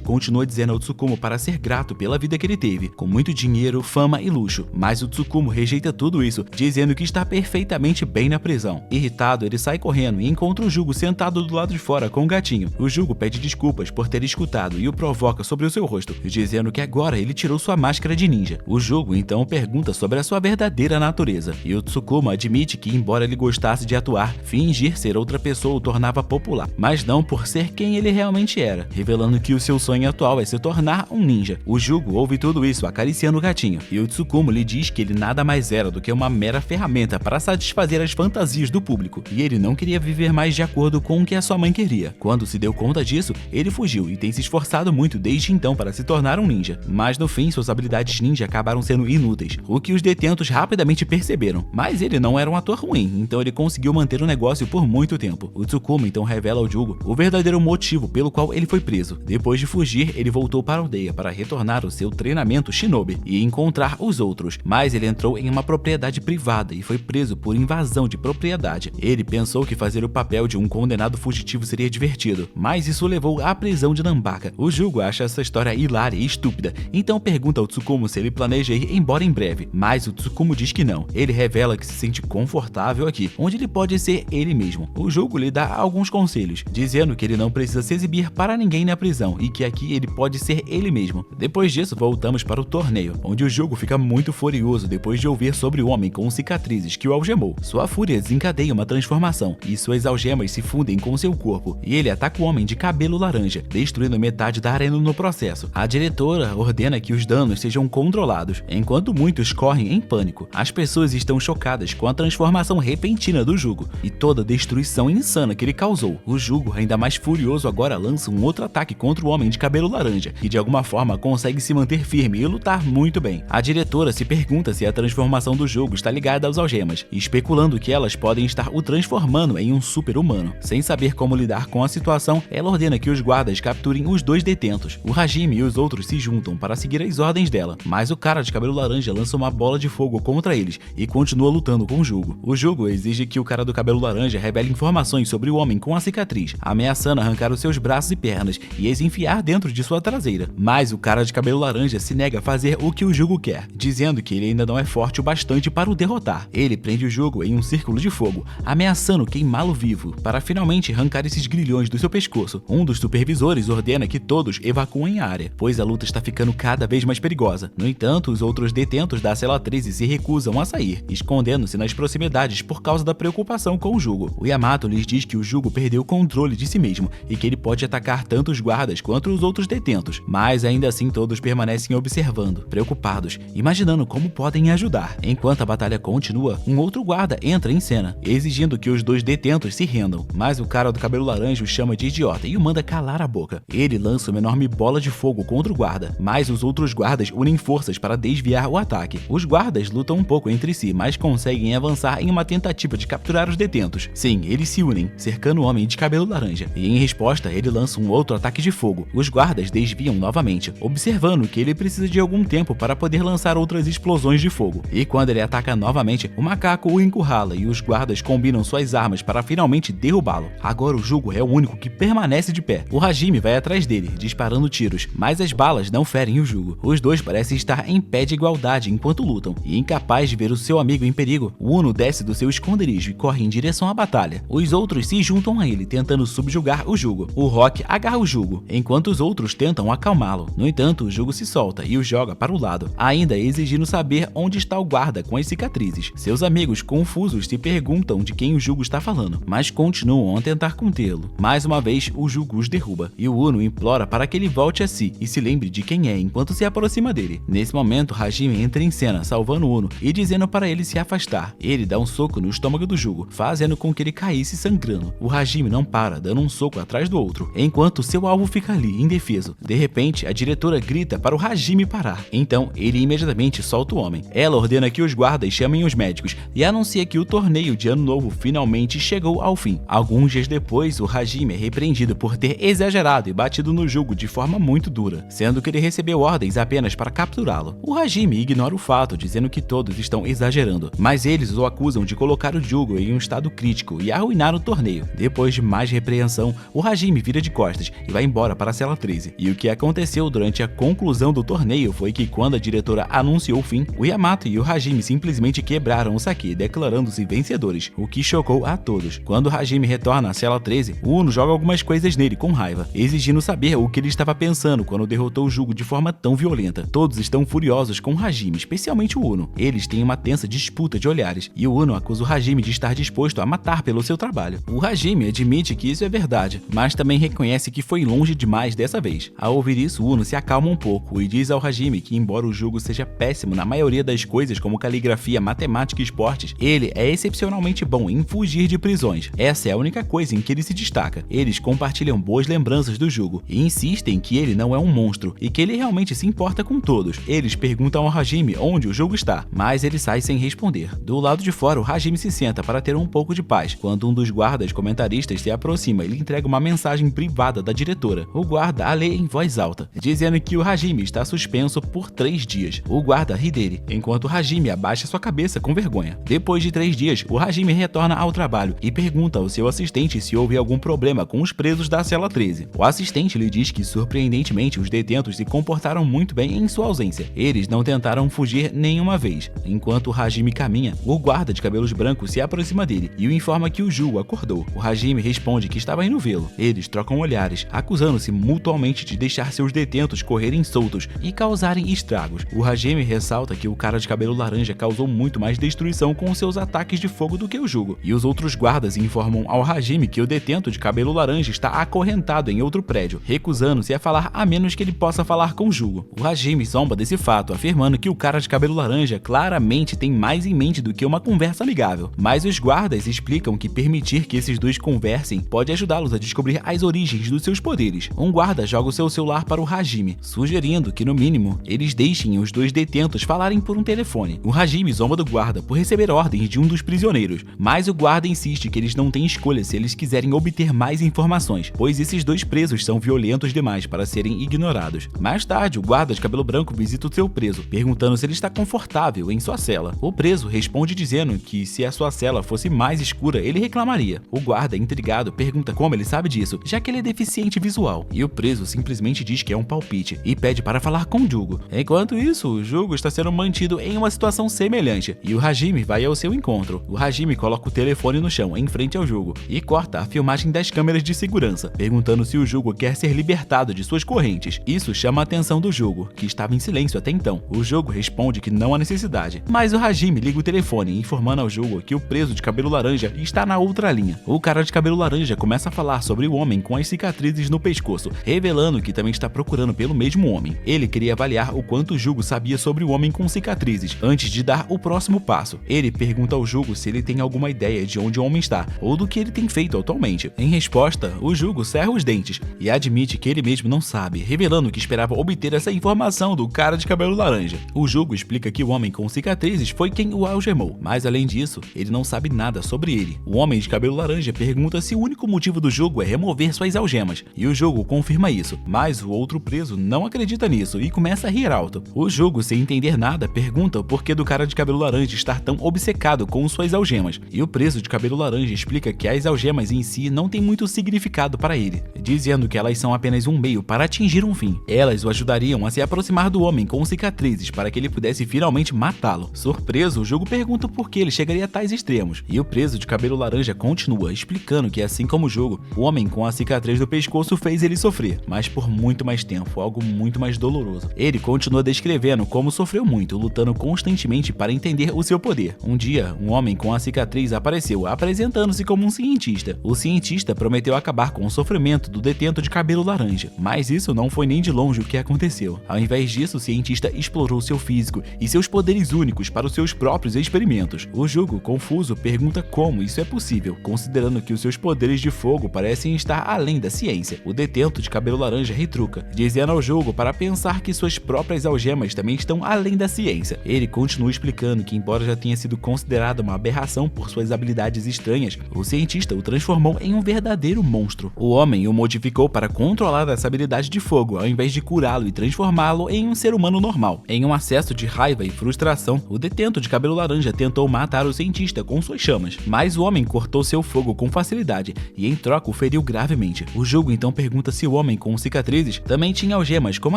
continua dizendo ao Tsukumo para ser grato pela vida que ele teve, com muito dinheiro, fama e luxo, mas o Tsukumo rejeita tudo isso, dizendo que está perfeitamente bem na prisão. Irritado, ele sai correndo e encontra o Jugo sentado do lado de fora com o gatinho. O Jugo pede desculpas por ter escutado e o provoca sobre o seu rosto, dizendo que agora ele tirou sua máscara de ninja. O Jugo então pergunta sobre a sua verdadeira natureza, e o Tsukumo admite que, embora ele gostasse de atuar, fingir ser outra pessoa o tornava popular, mas não por ser quem ele realmente era, revelando que o seu sonho atual é se tornar um ninja. O Jugo ouve tudo isso acariciando o gatinho, e o Tsukumo lhe diz que ele nada mais era do que uma mera ferramenta para satisfazer as fantasias do público, e ele não queria viver mais de acordo com o que a sua mãe queria. Quando se deu conta disso, ele fugiu e tem se esforçado muito desde então para se tornar um ninja, mas no fim suas habilidades ninja acabaram sendo inúteis, o que os detentos rapidamente perceberam. Mas ele não era um ator ruim, então ele conseguiu manter o negócio por muito tempo. O Tsukumo então revela ao Jugo o verdadeiro motivo pelo qual ele foi preso. Depois de fugir, ele voltou para a aldeia para retornar ao seu treinamento shinobi e encontrar os outros, mas ele entrou em uma propriedade privada e foi preso por invasão de propriedade. Ele pensou que fazer o papel de um condenado fugitivo seria divertido, mas isso o levou à prisão de Nambaka. O Jugo acha essa história hilária e estúpida, então pergunta ao Tsukumo se ele planeja ir embora em breve, mas o Tsukumo diz que não. Ele revela que se sente confortável aqui, onde ele pode ser ele mesmo. O Jugo lhe dá alguns conselhos, dizendo que ele não precisa se exibir para ninguém na prisão e que aqui ele pode ser ele mesmo. Depois disso, voltamos para o torneio, onde o Jugo fica muito furioso depois de ouvir sobre o homem com cicatrizes que o algemou. Sua fúria desencadeia uma transformação e suas algemas se fundem com seu corpo, e ele ataca o homem de cabelo laranja, destruindo metade da arena no processo. A diretora ordena que os danos sejam controlados, enquanto muitos correm em pânico. As pessoas estão chocadas com a transformação repentina do Jugo e toda a destruição insana que ele causou. O Jugo, ainda mais furioso, agora lança um outro ataque contra o homem de cabelo laranja, que de alguma forma consegue se manter firme e lutar muito bem. A diretora se pergunta se a transformação do Jugo está ligada aos algemas, especulando que elas podem estar o transformando em um super-humano. Sem saber como lidar com a situação, ela ordena que os guardas capturem os dois detentos. O Hajime e os outros se juntam para seguir as ordens dela, mas o cara de cabelo laranja lança uma bola de fogo contra eles e continua lutando com o Jugo. O Jugo exige que o cara do cabelo laranja revele informações sobre o homem com a cicatriz, ameaçando arrancar os seus braços e pernas e as enfiar dentro de sua traseira. Mas o cara de cabelo laranja se nega a fazer o que o Jugo quer, dizendo que ele ainda não é forte o bastante para o derrotar. Ele prende o Jugo em um círculo de fogo, ameaçando queimá-lo vivo, para finalmente arrancar esses grilhões do seu pescoço. Um dos supervisores ordena que todos evacuem a área, pois a luta está ficando cada vez mais perigosa. No entanto, os outros detentos da cela 13 se recusam a sair, escondendo-se nas proximidades por causa da preocupação com o Jugo. O Yamato lhes diz que o Jugo perdeu o controle de si mesmo e que ele pode atacar tanto os guardas quanto os outros detentos, mas ainda assim todos permanecem observando, preocupados, imaginando como podem ajudar. Enquanto a batalha continua, um outro guarda entra em cena, exigindo que os dois detentos se rendam, mas o cara do cabelo laranja o chama de idiota e o manda calar a boca. Ele lança uma enorme bola de fogo contra o guarda, mas os outros guardas unem forças para desviar o ataque. Os guardas lutam um pouco entre si, mas conseguem avançar em uma tentativa de capturar os detentos. Sim, eles se unem, cercando o homem de cabelo laranja, e em resposta ele lança um outro ataque de fogo. Os guardas desviam novamente, observando que ele precisa de algum tempo para poder lançar outras explosões de fogo. E quando ele ataca novamente, o macaco o encurrala e os guardas combinam suas armas para finalmente derrubá-lo. Agora o Jugo é o único que permanece de pé. O Hajime vai atrás dele, disparando tiros, mas as balas não ferem o Jugo. Os dois parecem estar em pé de igualdade enquanto lutam, e incapaz de ver o seu amigo em perigo, o Uno desce do seu esconderijo e corre em direção à batalha. Os outros se juntam a ele, tentando subjugar o Jugo. O Rock agarra o Jugo, enquanto os outros tentam acalmá-lo. No entanto, o Jugo se solta e o joga para o lado, ainda exigindo saber onde está o guarda com as cicatrizes. Seus amigos confusos se perguntam de quem o Jugo está falando, mas continuam a tentar contê-lo. Mais uma vez, o Jugo os derruba, e o Uno implora para que ele volte a si e se lembre de quem é enquanto se aproxima dele. Nesse momento, Hajime entra em cena, salvando o Uno e dizendo para ele se afastar. Ele dá um soco no estômago do Jugo, fazendo com que ele caísse sangrando. O Hajime não para, dando um soco atrás do outro, enquanto seu alvo fica ali, indefeso. De repente, a diretora grita para o Hajime parar. Então, ele imediatamente solta o homem. Ela ordena que os guardas chamem os médicos e anuncia que o torneio de Ano Novo finalmente chegou ao fim. Alguns dias depois, o Hajime é repreendido por ter exagerado e batido no Jugo de forma muito dura, sendo que ele recebeu ordens apenas para capturá-lo. O Hajime ignora o fato, dizendo que todos estão exagerando, mas eles o acusam de colocar o Jugo em um estado crítico e arruinar o torneio. Depois de mais repreensão, o Hajime vira de costas e vai embora para a cela 13. E o que aconteceu durante a conclusão do torneio foi que quando a diretora anunciou o fim, o Yamato e o Hajime simplesmente quebraram o sake, declarando-se vencedores, o que chocou a todos. Quando o Hajime retorna à cela 13, o Uno joga algumas coisas nele com raiva, exigindo saber o que ele estava pensando quando derrotou o Jugo de forma tão violenta. Todos estão furiosos com o Hajime, especialmente o Uno. Eles têm uma tensa disputa de olhares, e o Uno acusa o Hajime de estar disposto a matar pelo seu trabalho. O Hajime admite que isso é verdade, mas também reconhece que foi longe demais dessa vez. Ao ouvir isso, o Uno se acalma um pouco e diz ao Hajime que, embora o Jugo seja péssimo na maioria das coisas como caligrafia, matemática e esportes, ele é excepcionalmente bom em fugir de prisões. Essa é a única coisa em que ele se destaca. Eles compartilham boas lembranças do Jugo e insistem que ele não é um monstro e que ele realmente se importa com todos. Eles perguntam ao Hajime onde o Jugo está, mas ele sai sem responder. Do lado de fora, o Hajime se senta para ter um pouco de paz, quando um dos guardas comentaristas se aproxima e lhe entrega uma mensagem privada da diretora. O guarda a lê em voz alta, dizendo que o Hajime está suspenso por 3 dias. O guarda ri dele, enquanto o Hajime abaixa sua cabeça com vergonha. Depois de 3 dias, o Hajime retorna ao trabalho e pergunta ao seu assistente se houve algum problema com os presos da cela 13. O assistente lhe diz que, surpreendentemente, os detentos se comportaram muito bem em sua ausência. Eles não tentaram fugir nenhuma vez. Enquanto o Hajime caminha, o guarda de cabelos brancos se aproxima dele e o informa que o Jugo acordou. O Hajime responde que estava indo vê-lo. Eles trocam olhares, acusando-se mutuamente de deixar seus detentos correrem soltos e causarem estragos. O Hajime ressalta que o cara de cabelo laranja causou muito mais destruição com seus ataques de fogo do que o Jugo, e os outros guardas informam ao Hajime que o detento de cabelo laranja está acorrentado em outro prédio, recusando-se a falar a menos que ele possa falar com o Jugo. O Hajime zomba desse fato, afirmando que o cara de cabelo laranja claramente tem mais em mente do que uma conversa amigável, mas os guardas explicam que permitir que esses dois conversem pode ajudá-los a descobrir as origens dos seus poderes. Um guarda joga o seu celular para o Hajime, sugerindo que, no mínimo, eles deixem os dois detentos falarem por um telefone. O Hajime zomba do guarda por receber ordens de um dos prisioneiros, mas o guarda insiste que eles não têm escolha se eles quiserem obter mais informações, pois esses dois presos são violentos demais para serem ignorados. Mais tarde, o guarda de cabelo branco visita o seu preso, perguntando se ele está confortável em sua cela. O preso responde dizendo que se a sua cela fosse mais escura, ele reclamaria. O guarda, intrigado, pergunta como ele sabe disso, já que ele é deficiente visual, e o preso simplesmente diz que é um palpite e pede para falar com o Jugo. Enquanto isso, o Jugo está sendo mantido em uma situação semelhante, e o Hajime vai ao seu encontro. O Hajime coloca o telefone no chão, em frente ao Jugo, e corta a filmagem das câmeras de segurança, perguntando se o Jugo quer ser libertado de suas correntes. Isso chama a atenção do Jugo, que estava em silêncio até então. O Jugo responde que não há necessidade, mas o Hajime liga o telefone, informando ao Jugo que o preso de cabelo laranja está na outra linha. O cara de cabelo laranja começa a falar sobre o homem com as cicatrizes no pescoço, revelando que também está procurando pelo mesmo homem. Ele queria avaliar o quanto o Jugo sabia sobre o homem com cicatrizes, antes de dar o próximo passo. Ele pergunta ao Jugo se ele tem alguma ideia de onde o homem está, ou do que ele tem feito atualmente. Em resposta, o Jugo cerra os dentes e admite que ele mesmo não sabe, revelando que esperava obter essa informação do cara de cabelo laranja. O Jugo explica que o homem com cicatrizes foi quem o algemou, mas além disso, ele não sabe nada sobre ele. O homem de cabelo laranja pergunta se o único motivo do Jugo é remover suas algemas, e o Jugo confirma isso, mas o outro preso não acredita nisso e começa a rir alto. O Jugo, sem entender nada, pergunta o porquê do cara de cabelo laranja estar tão obcecado com suas algemas, e o preso de cabelo laranja explica que as algemas em si não têm muito significado para ele, dizendo que elas são apenas um meio para atingir um fim. Elas o ajudariam a se aproximar do homem com cicatrizes para que ele pudesse finalmente matá-lo. Surpreso, o Jugo pergunta por que ele chegaria a tais extremos, e o preso de cabelo laranja continua, explicando que, assim como o Jugo, o homem com a cicatriz do pescoço fez ele sofrer, mas por muito mais tempo, algo muito mais doloroso. Ele continua descrevendo como sofreu muito, lutando constantemente para entender o seu poder. Um dia, um homem com a cicatriz apareceu, apresentando-se como como um cientista. O cientista prometeu acabar com o sofrimento do detento de cabelo laranja, mas isso não foi nem de longe o que aconteceu. Ao invés disso, o cientista explorou seu físico e seus poderes únicos para os seus próprios experimentos. O Jugo, confuso, pergunta como isso é possível, considerando que os seus poderes de fogo parecem estar além da ciência. O detento de cabelo laranja retruca, dizendo ao Jugo para pensar que suas próprias algemas também estão além da ciência. Ele continua explicando que, embora já tenha sido considerado uma aberração por suas habilidades estranhas, o cientista o transformou em um verdadeiro monstro. O homem o modificou para controlar essa habilidade de fogo, ao invés de curá-lo e transformá-lo em um ser humano normal. Em um acesso de raiva e frustração, o detento de cabelo laranja tentou matar o cientista com suas chamas, mas o homem cortou seu fogo com facilidade e em troca o feriu gravemente. O Jugo então pergunta se o homem com cicatrizes também tinha algemas como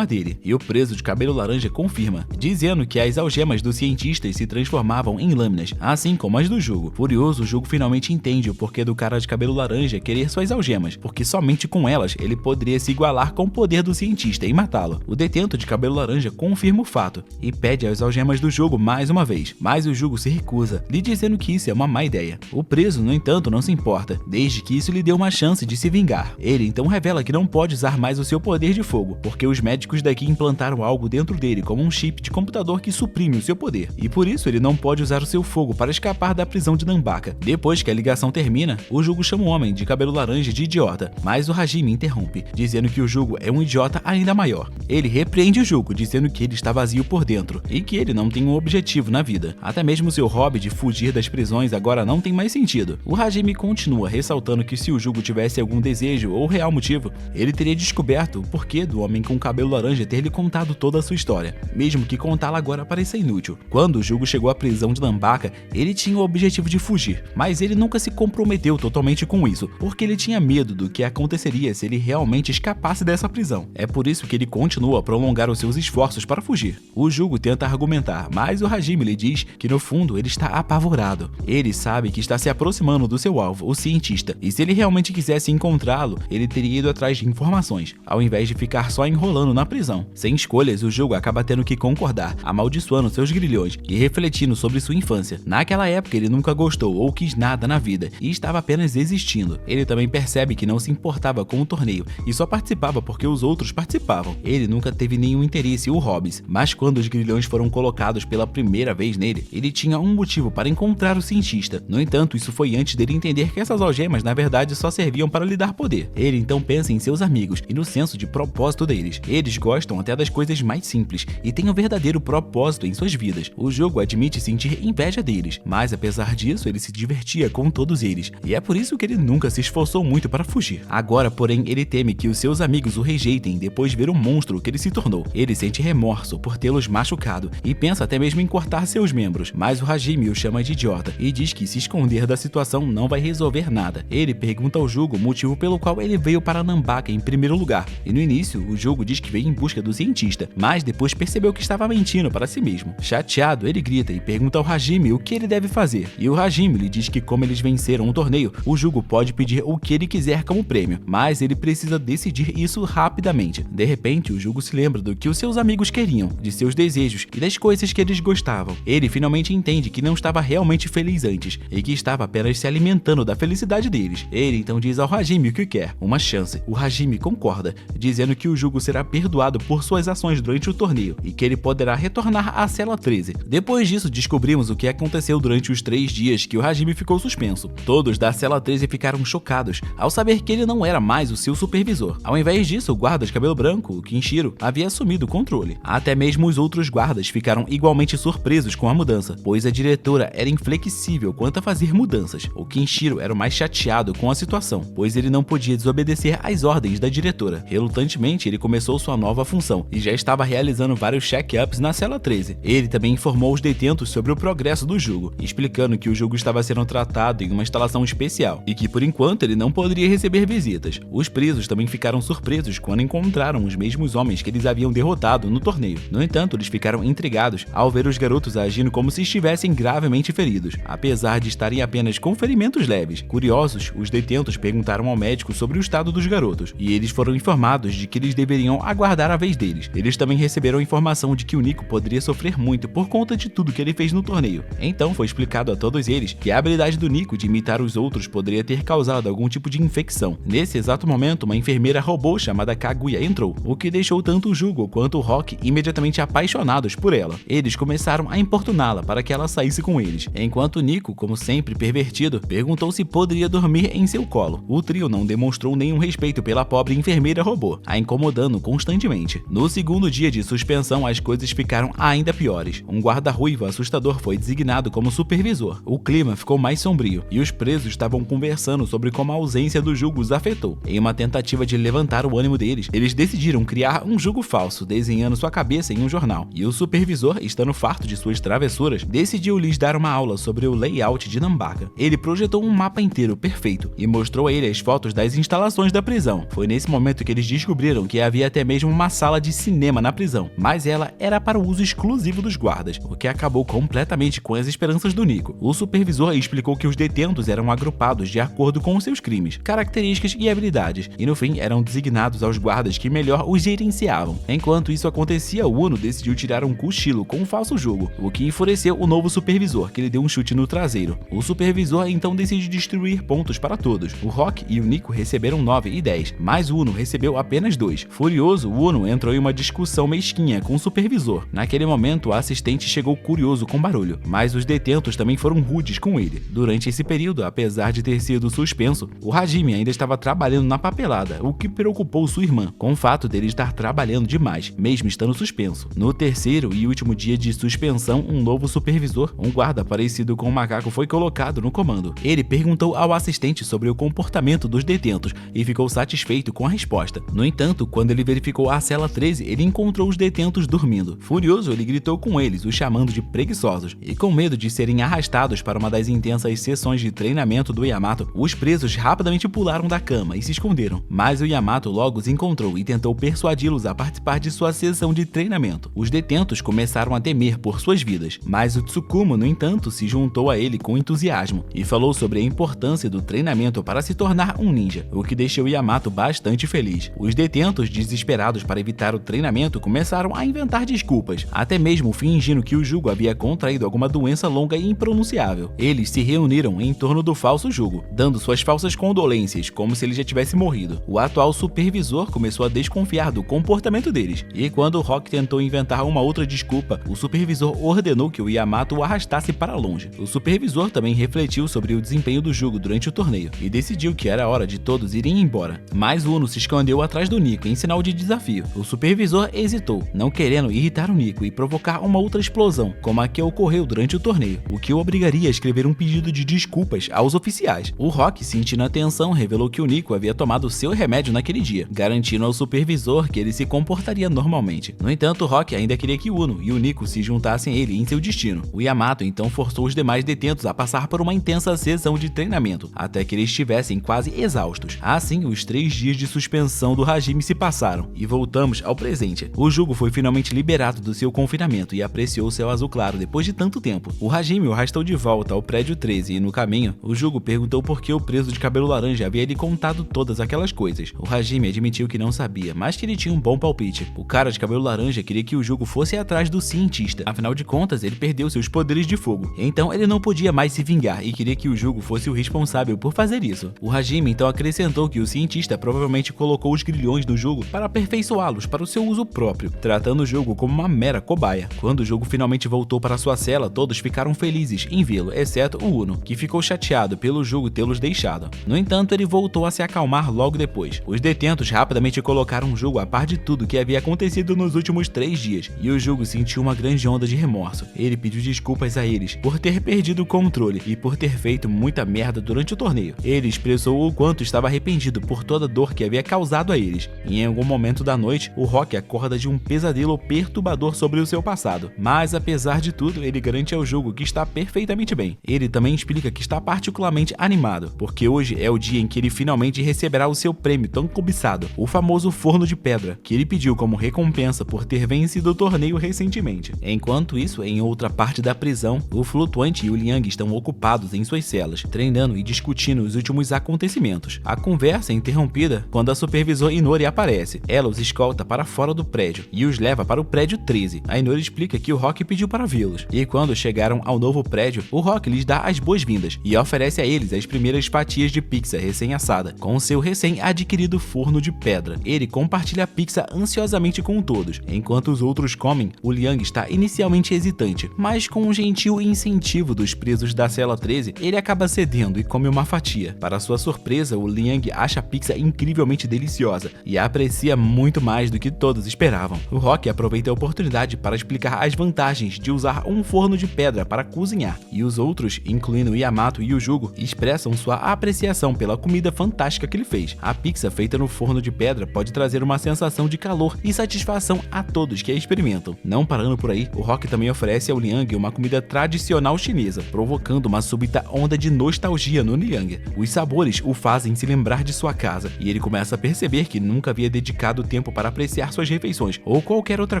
a dele, e o preso de cabelo laranja confirma, dizendo que as algemas do cientista se transformavam em lâminas, assim como as do Jugo. Furioso, o Jugo finalmente entende o porquê do cara de cabelo laranja querer suas algemas, porque somente com elas ele poderia se igualar com o poder do cientista e matá-lo. O detento de cabelo laranja confirma o fato e pede as algemas do Jugo mais uma vez, mas o Jugo se recusa, lhe dizendo que isso é uma má ideia. O preso, no entanto, não se importa, desde que isso lhe dê uma chance de se vingar. Ele então revela que não pode usar mais o seu poder de fogo, porque os médicos daqui implantaram algo dentro dele como um chip de computador que suprime o seu poder, e por isso ele não pode usar o seu fogo para escapar da prisão de Nanbaka. Depois que a ligação termina, o Jugo chama o homem de cabelo laranja de idiota, mas o Hajime interrompe, dizendo que o Jugo é um idiota ainda maior. Ele repreende o Jugo, dizendo que ele está vazio por dentro e que ele não tem um objetivo na vida. Até mesmo seu hobby de fugir das prisões agora não tem mais sentido. O Hajime continua ressaltando que se o Jugo tivesse algum desejo ou real motivo, ele teria descoberto o porquê do homem com cabelo laranja ter lhe contado toda a sua história, mesmo que contá-la agora pareça inútil. Quando o Jugo chegou à prisão de Nanbaka, ele tinha o objetivo de fugir, mas ele nunca se comprometeu totalmente com isso, porque ele tinha medo do que aconteceria se ele realmente escapasse dessa prisão. É por isso que ele continua a prolongar os seus esforços para fugir. O Jugo tenta argumentar, mas o Hajime lhe diz que no fundo ele está apavorado. Ele sabe que está se aproximando do seu alvo, o cientista, e se ele realmente quisesse encontrá-lo, ele teria ido atrás de informações, ao invés de ficar só enrolando na prisão. Sem escolhas, o Jugo acaba tendo que concordar, amaldiçoando seus grilhões e refletindo sobre sua infância. Naquela época ele nunca gostou ou quis nada na vida e estava apenas existindo. Ele também percebe que não se importava com o torneio e só participava porque os outros participavam. Ele nunca teve nenhum interesse ou hobbies, mas quando os grilhões foram colocados pela primeira vez nele, ele tinha um motivo para encontrar o cientista. No entanto, isso foi antes dele entender que essas algemas na verdade só serviam para lhe dar poder. Ele então pensa em seus amigos e no senso de propósito deles. Eles gostam até das coisas mais simples e têm um verdadeiro propósito em suas vidas. O jogo admite sentir inveja deles, mas apesar disso ele se divertia com todos eles, e é por isso que ele nunca se esforçou muito para fugir. Agora, porém, ele teme que os seus amigos o rejeitem depois de ver o monstro que ele se tornou. Ele sente remorso por tê-los machucado e pensa até mesmo em cortar seus membros, mas o Hajime o chama de idiota e diz que se esconder da situação não vai resolver nada. Ele pergunta ao Jugo o motivo pelo qual ele veio para Nanbaka em primeiro lugar, e no início o Jugo diz que veio em busca do cientista, mas depois percebeu que estava mentindo para si mesmo. Chateado, ele grita e pergunta ao Hajime o que ele deve fazer, e o Hajime lhe diz que como eles venceram o torneio, o Jugo pode pedir o que ele quiser como prêmio, mas ele precisa decidir isso rapidamente. De repente, o Jugo se lembra do que os seus amigos queriam, de seus desejos e das coisas que eles gostavam. Ele finalmente entende que não estava realmente feliz antes, e que estava apenas se alimentando da felicidade deles. Ele então diz ao Hajime o que quer, uma chance. O Hajime concorda, dizendo que o Jugo será perdoado por suas ações durante o torneio, e que ele poderá retornar à cela 13. Depois disso, descobrimos o que aconteceu durante os 3 dias que o Hajime ficou suspenso. Todos da cela 13 ficaram chocados ao saber que ele não era mais o seu supervisor. Ao invés disso, o guarda de cabelo branco, o Kinshiro, havia assumido o controle. Até mesmo os outros guardas ficaram igualmente surpresos com a mudança, pois a diretora era inflexível quanto a fazer mudanças. O Kinshiro era o mais chateado com a situação, pois ele não podia desobedecer às ordens da diretora. Relutantemente, ele começou sua nova função e já estava realizando vários check-ups na cela 13. Ele também informou os detentos sobre o progresso do Jugo, explicando que o Jugo estava sendo tratado em uma instalação especial e que por enquanto ele não poderia receber visitas. Os presos também ficaram surpresos quando encontraram os mesmos homens que eles haviam derrotado no torneio. No entanto, eles ficaram intrigados ao ver os garotos agindo como se estivessem gravemente feridos, apesar de estarem apenas com ferimentos leves. Curiosos, os detentos perguntaram ao médico sobre o estado dos garotos, e eles foram informados de que eles deveriam aguardar a vez deles. Eles também receberam a informação de que o Nico poderia sofrer muito por conta de tudo que ele fez no torneio. Então foi explicado a todos eles que a habilidade do Nico de irritar os outros poderia ter causado algum tipo de infecção. Nesse exato momento, uma enfermeira robô chamada Kaguya entrou, o que deixou tanto o Jugo quanto o Rock imediatamente apaixonados por ela. Eles começaram a importuná-la para que ela saísse com eles, enquanto Nico, como sempre pervertido, perguntou se poderia dormir em seu colo. O trio não demonstrou nenhum respeito pela pobre enfermeira robô, a incomodando constantemente. No segundo dia de suspensão, as coisas ficaram ainda piores. Um guarda-ruivo assustador foi designado como supervisor. O clima ficou mais sombrio e os presos estavam conversando sobre como a ausência do Jugo os afetou. Em uma tentativa de levantar o ânimo deles, eles decidiram criar um Jugo falso, desenhando sua cabeça em um jornal. E o supervisor, estando farto de suas travessuras, decidiu lhes dar uma aula sobre o layout de Nambaka. Ele projetou um mapa inteiro perfeito e mostrou a ele as fotos das instalações da prisão. Foi nesse momento que eles descobriram que havia até mesmo uma sala de cinema na prisão, mas ela era para o uso exclusivo dos guardas, o que acabou completamente com as esperanças do Nico. O supervisor explicou que os detentos eram agrupados de acordo com os seus crimes, características e habilidades, e no fim eram designados aos guardas que melhor os gerenciavam. Enquanto isso acontecia, o Uno decidiu tirar um cochilo com um falso Jugo, o que enfureceu o novo supervisor, que lhe deu um chute no traseiro. O supervisor então decide distribuir pontos para todos. O Rock e o Nico receberam 9 e 10, mas o Uno recebeu apenas 2. Furioso, o Uno entrou em uma discussão mesquinha com o supervisor. Naquele momento, o assistente chegou curioso com barulho, mas os detentos também foram rudes com ele. Durante esse período, apesar de ter sido suspenso, o Hajime ainda estava trabalhando na papelada, o que preocupou sua irmã, com o fato dele estar trabalhando demais, mesmo estando suspenso. No terceiro e último dia de suspensão, um novo supervisor, um guarda parecido com um macaco, foi colocado no comando. Ele perguntou ao assistente sobre o comportamento dos detentos e ficou satisfeito com a resposta. No entanto, quando ele verificou a cela 13, ele encontrou os detentos dormindo. Furioso, ele gritou com eles, os chamando de preguiçosos, e com medo de serem arrastados para uma das intensas sessões de treinamento do Yamato, os presos rapidamente pularam da cama e se esconderam. Mas o Yamato logo os encontrou e tentou persuadi-los a participar de sua sessão de treinamento. Os detentos começaram a temer por suas vidas, mas o Tsukumo, no entanto, se juntou a ele com entusiasmo e falou sobre a importância do treinamento para se tornar um ninja, o que deixou Yamato bastante feliz. Os detentos, desesperados para evitar o treinamento, começaram a inventar desculpas, até mesmo fingindo que o Jugo havia contraído alguma doença longa e impronunciável. Eles se reuniram em torno do falso Jugo, dando suas falsas condolências, como se ele já tivesse morrido. O atual supervisor começou a desconfiar do comportamento deles, e quando o Rock tentou inventar uma outra desculpa, o supervisor ordenou que o Yamato o arrastasse para longe. O supervisor também refletiu sobre o desempenho do Jugo durante o torneio, e decidiu que era hora de todos irem embora. Mas o Uno se escondeu atrás do Nico em sinal de desafio. O supervisor hesitou, não querendo irritar o Nico e provocar uma outra explosão, como a que ocorreu durante o torneio, o que o obrigaria a escrever um pedido de desculpas aos oficiais. O Rock, sentindo a tensão, revelou que o Nico havia tomado seu remédio naquele dia, garantindo ao supervisor que ele se comportaria normalmente. No entanto, o Rock ainda queria que o Uno e o Nico se juntassem a ele em seu destino. O Yamato então forçou os demais detentos a passar por uma intensa sessão de treinamento, até que eles estivessem quase exaustos. Assim, os 3 dias de suspensão do Hajime se passaram, e voltamos ao presente. O Jugo foi finalmente liberado do seu confinamento e apreciou o céu azul claro depois de tanto tempo. O Hajime o arrastou de volta ao prédio 13 e no caminho, o Jugo perguntou por que o preso de cabelo laranja havia lhe contado todas aquelas coisas. O Hajime admitiu que não sabia, mas que ele tinha um bom palpite. O cara de cabelo laranja queria que o Jugo fosse atrás do cientista, afinal de contas ele perdeu seus poderes de fogo, então ele não podia mais se vingar e queria que o Jugo fosse o responsável por fazer isso. O Hajime então acrescentou que o cientista provavelmente colocou os grilhões do Jugo para aperfeiçoá-los para o seu uso próprio, tratando o Jugo como uma mera cobaia. Quando o Jugo finalmente voltou para sua cela, todos ficaram felizes em vê-lo, exceto o Uno, que ficou chateado pelo Jugo tê-los deixado. No entanto, ele voltou a se acalmar logo depois. Os detentos rapidamente colocaram o Jugo a par de tudo que havia acontecido nos últimos 3 dias, e o Jugo sentiu uma grande onda de remorso. Ele pediu desculpas a eles por ter perdido o controle e por ter feito muita merda durante o torneio. Ele expressou o quanto estava arrependido por toda a dor que havia causado a eles. E em algum momento da noite, o Rock acorda de um pesadelo perturbador sobre o seu passado. Mas apesar de tudo, ele garante ao Jugo que está perfeitamente bem. Ele também explica que está particularmente animado, porque hoje é o dia em que ele finalmente receberá o seu prêmio tão cobiçado, o famoso forno de pedra, que ele pediu como recompensa por ter vencido o torneio recentemente. Enquanto isso, em outra parte da prisão, o Flutuante e o Liang estão ocupados em suas celas, treinando e discutindo os últimos acontecimentos. A conversa é interrompida quando a supervisora Inori aparece. Ela os escolta para fora do prédio e os leva para o prédio 13. A Inori explica que o Rock pediu para vê-los, e quando chegaram ao novo prédio, o Rock lhes dá as boas-vindas e oferece a eles as primeiras fatias de pizza recém-assada, com seu recém-adquirido forno de pedra. Ele compartilha a pizza ansiosamente com todos. Enquanto os outros comem, o Liang está inicialmente hesitante, mas com um gentil incentivo dos presos da cela 13, ele acaba cedendo e come uma fatia. Para sua surpresa, o Liang acha a pizza incrivelmente deliciosa e a aprecia muito mais do que todos esperavam. O Rock aproveita a oportunidade para explicar as vantagens de usar um forno de pedra para cozinhar, e os outros, incluindo o Yamato e o Jugo, expressam sua apreciação pela comida fantástica que ele fez. A pizza feita no forno de pedra pode trazer uma sensação de calor e satisfação a todos que a experimentam. Não parando por aí, o Rock também oferece ao Liang uma comida tradicional chinesa, provocando uma súbita onda de nostalgia no Liang. Os sabores o fazem se lembrar de sua casa, e ele começa a perceber que nunca havia dedicado tempo para apreciar suas refeições ou qualquer outra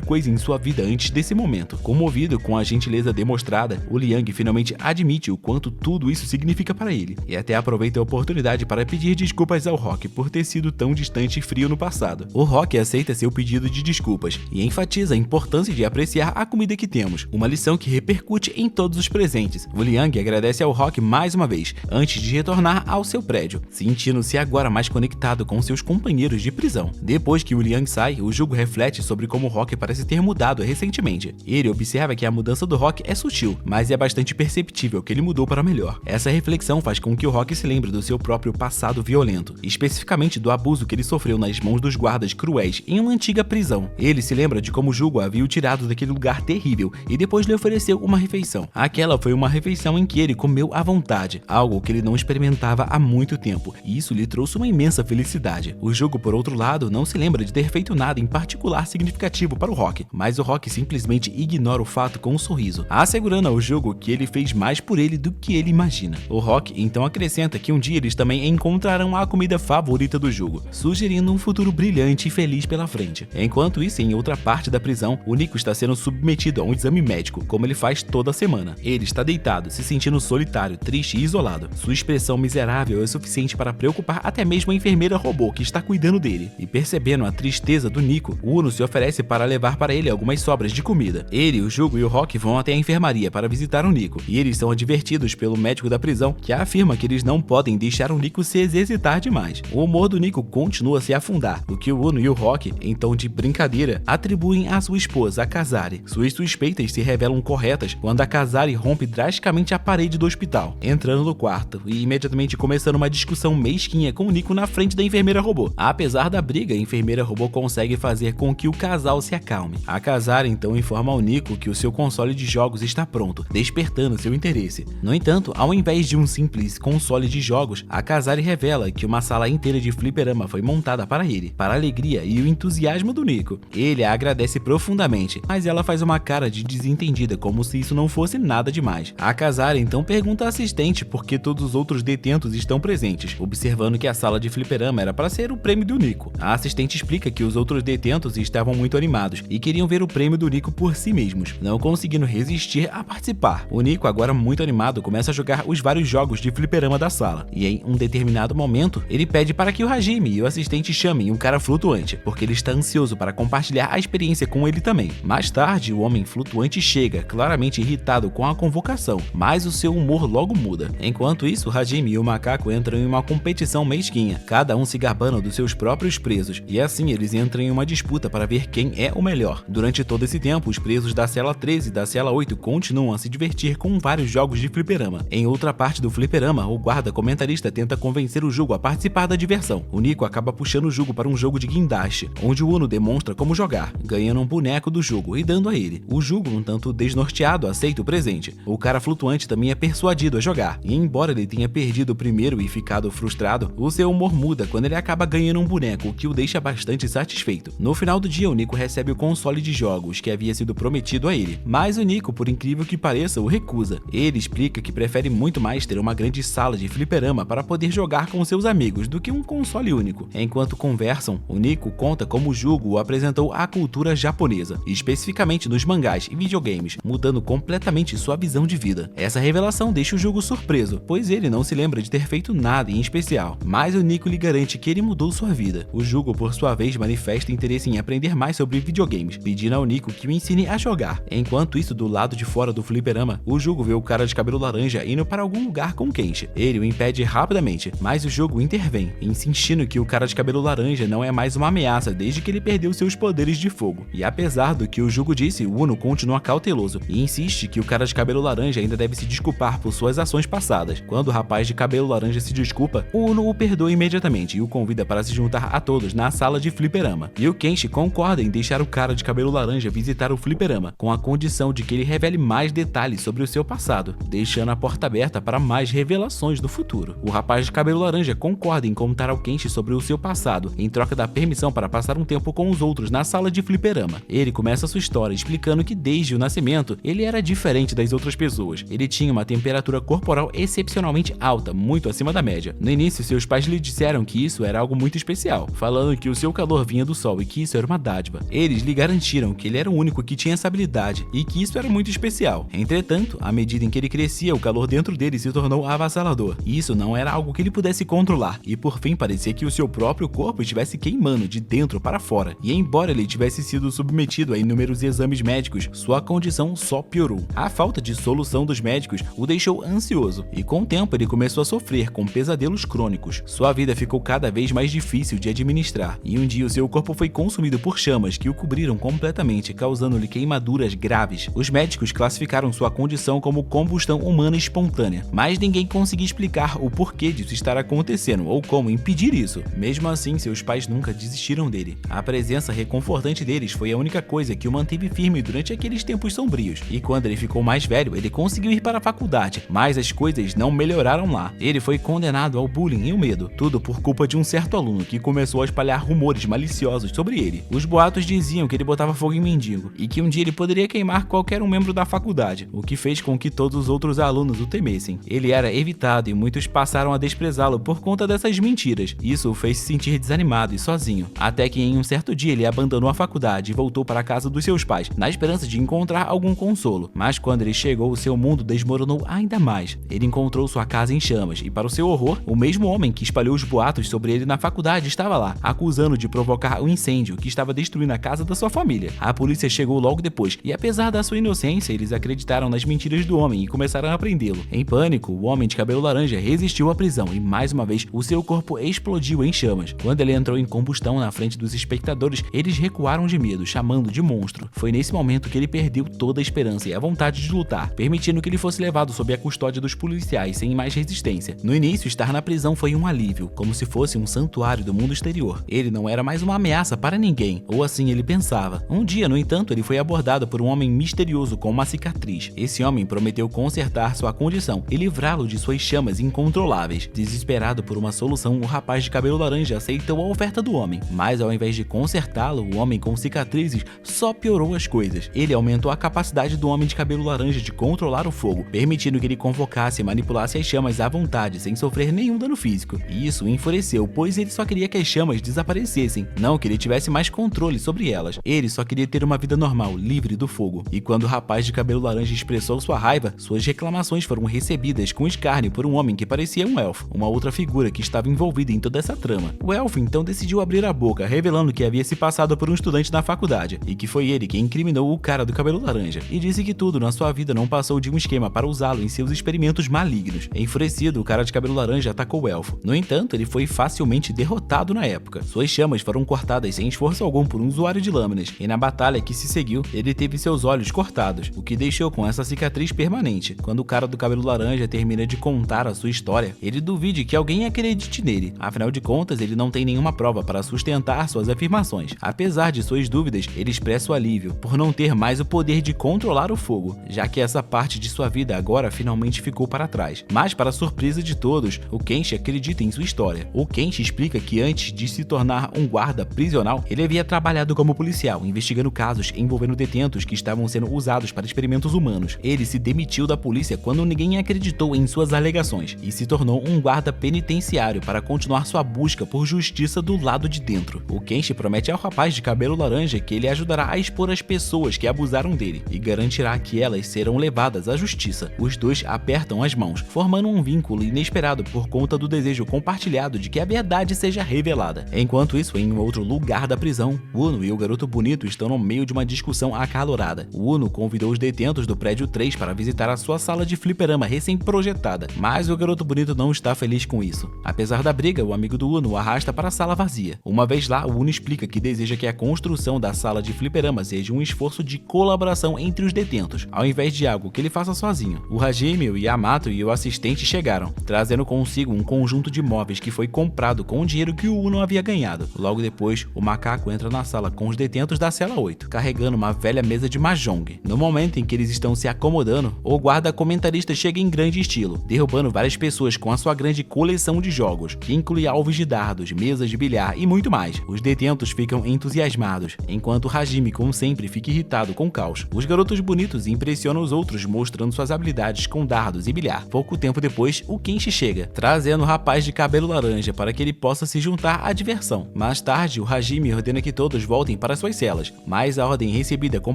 coisa em sua vida antes desse momento. Comovido com a gentileza demonstrada, o Liang finalmente admite o quanto tudo isso significa para ele, e até aproveita a oportunidade para pedir desculpas ao Rock por ter sido tão distante e frio no passado. O Rock aceita seu pedido de desculpas e enfatiza a importância de apreciar a comida que temos, uma lição que repercute em todos os presentes. O Liang agradece ao Rock mais uma vez, antes de retornar ao seu prédio, sentindo-se agora mais conectado com seus companheiros de prisão. Depois que o Liang sai, o Jugo reflete sobre como o Rock parece ter mudado recentemente. Ele observa que a mudança do Rock é sutil, mas é bastante perceptível que ele mudou para melhor. Essa reflexão faz com que o Rock se lembre do seu próprio passado violento, especificamente do abuso que ele sofreu nas mãos dos guardas cruéis em uma antiga prisão. Ele se lembra de como Jugo havia o tirado daquele lugar terrível e depois lhe ofereceu uma refeição. Aquela foi uma refeição em que ele comeu à vontade, algo que ele não experimentava há muito tempo, e isso lhe trouxe uma imensa felicidade. O Jugo, por outro lado, não se lembra de ter feito nada em particular significativo para o Rock, mas o Rock simplesmente ignora o fato com um sorriso, assegurando ao Jugo que ele fez mais por ele do que ele imagina. O Rock então acrescenta que um dia eles também encontrarão a comida favorita do Jugo, sugerindo um futuro brilhante e feliz pela frente. Enquanto isso, em outra parte da prisão, o Nico está sendo submetido a um exame médico, como ele faz toda semana. Ele está deitado, se sentindo solitário, triste e isolado. Sua expressão miserável é suficiente para preocupar até mesmo a enfermeira robô que está cuidando dele. E percebendo a tristeza do Nico, o Uno se oferece para levar para ele algumas sobras de comida. Ele, o Jugo e o Rock vão até a enfermaria para visitar o Nico, e eles são advertidos pelo médico da prisão, que afirma que eles não podem deixar o Nico se exercitar demais. O humor do Nico continua a se afundar, o que o Uno e o Rock, em tom de brincadeira, atribuem à sua esposa, a Kazari. Suas suspeitas se revelam corretas quando a Kazari rompe drasticamente a parede do hospital, entrando no quarto e imediatamente começando uma discussão mesquinha com o Nico na frente da enfermeira robô. Apesar da briga, a enfermeira robô consegue fazer com que o casal se acalme. A Kazari então informa ao Nico que o seu console de jogos está pronto, despertando seu interesse. No entanto, ao invés de um simples console de jogos, a Kazari revela que uma sala inteira de fliperama foi montada para ele, para a alegria e o entusiasmo do Nico. Ele a agradece profundamente, mas ela faz uma cara de desentendida, como se isso não fosse nada demais. A Kazari então pergunta à assistente por que todos os outros detentos estão presentes, observando que a sala de fliperama era para ser o prêmio do Nico. A assistente explica que os outros detentos estavam muito animados e queriam ver o prêmio do Nico por si mesmos, não conseguindo resistir a participar. O Nico, agora muito animado, começa a jogar os vários jogos de fliperama da sala, e em um determinado momento, ele pede para que o Hajime e o assistente chamem o cara flutuante, porque ele está ansioso para compartilhar a experiência com ele também. Mais tarde, o homem flutuante chega, claramente irritado com a convocação, mas o seu humor logo muda. Enquanto isso, o Hajime e o macaco entram em uma competição mesquinha, cada um se gabando dos seus próprios presos, e assim eles entram em uma disputa para ver quem é o melhor. Durante todo esse tempo, os presos da cela 13 e da cela 8 continuam a se divertir com vários jogos de fliperama. Em outra parte do fliperama, o guarda comentarista tenta convencer o Jugo a participar da diversão. O Nico acaba puxando o Jugo para um jogo de guindaste, onde o Uno demonstra como jogar, ganhando um boneco do Jugo e dando a ele. O Jugo, um tanto desnorteado, aceita o presente. O cara flutuante também é persuadido a jogar, e embora ele tenha perdido o primeiro e ficado frustrado, o seu humor muda quando ele acaba ganhando um boneco, o que o deixa bastante satisfeito. No final do dia, o Nico recebe o console de jogos que havia sido prometido a ele, mas o Nico, por incrível que pareça, o recusa. Ele explica que prefere muito mais ter uma grande sala de fliperama para poder jogar com seus amigos do que um console único. Enquanto conversam, o Nico conta como o Jugo o apresentou à cultura japonesa, especificamente nos mangás e videogames, mudando completamente sua visão de vida. Essa revelação deixa o Jugo surpreso, pois ele não se lembra de ter feito nada em especial, mas o Nico lhe garante que ele mudou sua vida. O Jugo, por sua vez, manifesta interesse em aprender mais sobre videogames, pedindo ao Nico que o ensine a jogar. Enquanto isso, do lado de fora do fliperama, o Jugo vê o cara de cabelo laranja indo para para algum lugar com Kenshi. Ele o impede rapidamente, mas o jogo intervém, insistindo que o cara de cabelo laranja não é mais uma ameaça desde que ele perdeu seus poderes de fogo. E apesar do que o jogo disse, o Uno continua cauteloso e insiste que o cara de cabelo laranja ainda deve se desculpar por suas ações passadas. Quando o rapaz de cabelo laranja se desculpa, o Uno o perdoa imediatamente e o convida para se juntar a todos na sala de fliperama. E o Kenshi concorda em deixar o cara de cabelo laranja visitar o fliperama, com a condição de que ele revele mais detalhes sobre o seu passado, deixando a porta aberta para mais revelações do futuro. O rapaz de cabelo laranja concorda em contar ao Kenshi sobre o seu passado, em troca da permissão para passar um tempo com os outros na sala de fliperama. Ele começa sua história explicando que desde o nascimento, ele era diferente das outras pessoas. Ele tinha uma temperatura corporal excepcionalmente alta, muito acima da média. No início, seus pais lhe disseram que isso era algo muito especial, falando que o seu calor vinha do sol e que isso era uma dádiva. Eles lhe garantiram que ele era o único que tinha essa habilidade e que isso era muito especial. Entretanto, à medida em que ele crescia, o calor dentro dele se tornou avassalador. E isso não era algo que ele pudesse controlar, e por fim parecia que o seu próprio corpo estivesse queimando de dentro para fora. E embora ele tivesse sido submetido a inúmeros exames médicos, sua condição só piorou. A falta de solução dos médicos o deixou ansioso, e com o tempo ele começou a sofrer com pesadelos crônicos. Sua vida ficou cada vez mais difícil de administrar, e um dia o seu corpo foi consumido por chamas que o cobriram completamente, causando-lhe queimaduras graves. Os médicos classificaram sua condição como combustão humana espontânea, mas ninguém conseguia explicar o porquê disso estar acontecendo ou como impedir isso. Mesmo assim, seus pais nunca desistiram dele. A presença reconfortante deles foi a única coisa que o manteve firme durante aqueles tempos sombrios, e quando ele ficou mais velho, ele conseguiu ir para a faculdade, mas as coisas não melhoraram lá. Ele foi condenado ao bullying e o medo, tudo por culpa de um certo aluno que começou a espalhar rumores maliciosos sobre ele. Os boatos diziam que ele botava fogo em mendigo e que um dia ele poderia queimar qualquer um membro da faculdade, o que fez com que todos os outros alunos o temessem. Ele era evitado e muitos passaram a desprezá-lo por conta dessas mentiras. Isso o fez se sentir desanimado e sozinho, até que em um certo dia ele abandonou a faculdade e voltou para a casa dos seus pais, na esperança de encontrar algum consolo. Mas quando ele chegou, o seu mundo desmoronou ainda mais. Ele encontrou sua casa em chamas e, para o seu horror, o mesmo homem que espalhou os boatos sobre ele na faculdade estava lá, acusando de provocar um incêndio que estava destruindo a casa da sua família. A polícia chegou logo depois e, apesar da sua inocência, eles acreditaram nas mentiras do homem e começaram a prendê-lo. Em pânico, o homem de cabelo laranja resistiu à prisão e, mais uma vez, o seu corpo explodiu em chamas. Quando ele entrou em combustão na frente dos espectadores, eles recuaram de medo, chamando de monstro. Foi nesse momento que ele perdeu toda a esperança e a vontade de lutar, permitindo que ele fosse levado sob a custódia dos policiais sem mais resistência. No início, estar na prisão foi um alívio, como se fosse um santuário do mundo exterior. Ele não era mais uma ameaça para ninguém, ou assim ele pensava. Um dia, no entanto, ele foi abordado por um homem misterioso com uma cicatriz. Esse homem prometeu consertar sua condição e livrá-lo de suas chamas incontroláveis. Desesperado por uma solução, o rapaz de cabelo laranja aceitou a oferta do homem, mas ao invés de consertá-lo, o homem com cicatrizes só piorou as coisas. Ele aumentou a capacidade do homem de cabelo laranja de controlar o fogo, permitindo que ele convocasse e manipulasse as chamas à vontade, sem sofrer nenhum dano físico. E isso o enfureceu, pois ele só queria que as chamas desaparecessem, não que ele tivesse mais controle sobre elas. Ele só queria ter uma vida normal, livre do fogo. E quando o rapaz de cabelo laranja expressou sua raiva, suas reclamações foram recebidas com escárnio por um homem que parecia um elfo, uma outra figura que estava envolvida em toda essa trama. O elfo então decidiu abrir a boca, revelando que havia se passado por um estudante na faculdade, e que foi ele quem incriminou o cara do cabelo laranja, e disse que tudo na sua vida não passou de um esquema para usá-lo em seus experimentos malignos. Enfurecido, o cara de cabelo laranja atacou o elfo. No entanto, ele foi facilmente derrotado na época. Suas chamas foram cortadas sem esforço algum por um usuário de lâminas, e na batalha que se seguiu, ele teve seus olhos cortados, o que deixou com essa cicatriz permanente. Quando o cara do cabelo laranja termina de contar a sua história, ele duvide que alguém acredite nele. Afinal de contas, ele não tem nenhuma prova para sustentar suas afirmações. Apesar de suas dúvidas, ele expressa o alívio por não ter mais o poder de controlar o fogo, já que essa parte de sua vida agora finalmente ficou para trás. Mas, para surpresa de todos, o Kenshi acredita em sua história. O Kenshi explica que antes de se tornar um guarda prisional, ele havia trabalhado como policial, investigando casos envolvendo detentos que estavam sendo usados para experimentos humanos. Ele se demitiu da polícia quando ninguém acreditou em suas alegações e se tornou um guarda penitenciário para continuar sua busca por justiça do lado de dentro. O Kenshi promete ao rapaz de cabelo laranja que ele ajudará a expor as pessoas que abusaram dele e garantirá que elas serão levadas à justiça. Os dois apertam as mãos, formando um vínculo inesperado por conta do desejo compartilhado de que a verdade seja revelada. Enquanto isso, em um outro lugar da prisão, Uno e o garoto bonito estão no meio de uma discussão acalorada. Uno convidou os detentos do prédio 3 para visitar a sua sala de fliperama trama recém-projetada, mas o garoto bonito não está feliz com isso. Apesar da briga, o amigo do Uno o arrasta para a sala vazia. Uma vez lá, o Uno explica que deseja que a construção da sala de fliperama seja um esforço de colaboração entre os detentos, ao invés de algo que ele faça sozinho. O Hajime, o Yamato e o assistente chegaram, trazendo consigo um conjunto de móveis que foi comprado com o dinheiro que o Uno havia ganhado. Logo depois, o macaco entra na sala com os detentos da cela 8, carregando uma velha mesa de mahjong. No momento em que eles estão se acomodando, o guarda comentarista chega em grande estilo, derrubando várias pessoas com a sua grande coleção de jogos, que inclui alvos de dardos, mesas de bilhar e muito mais. Os detentos ficam entusiasmados, enquanto Hajime, como sempre, fica irritado com o caos. Os garotos bonitos impressionam os outros, mostrando suas habilidades com dardos e bilhar. Pouco tempo depois, o Kenshi chega, trazendo o rapaz de cabelo laranja para que ele possa se juntar à diversão. Mais tarde, o Hajime ordena que todos voltem para suas celas, mas a ordem é recebida com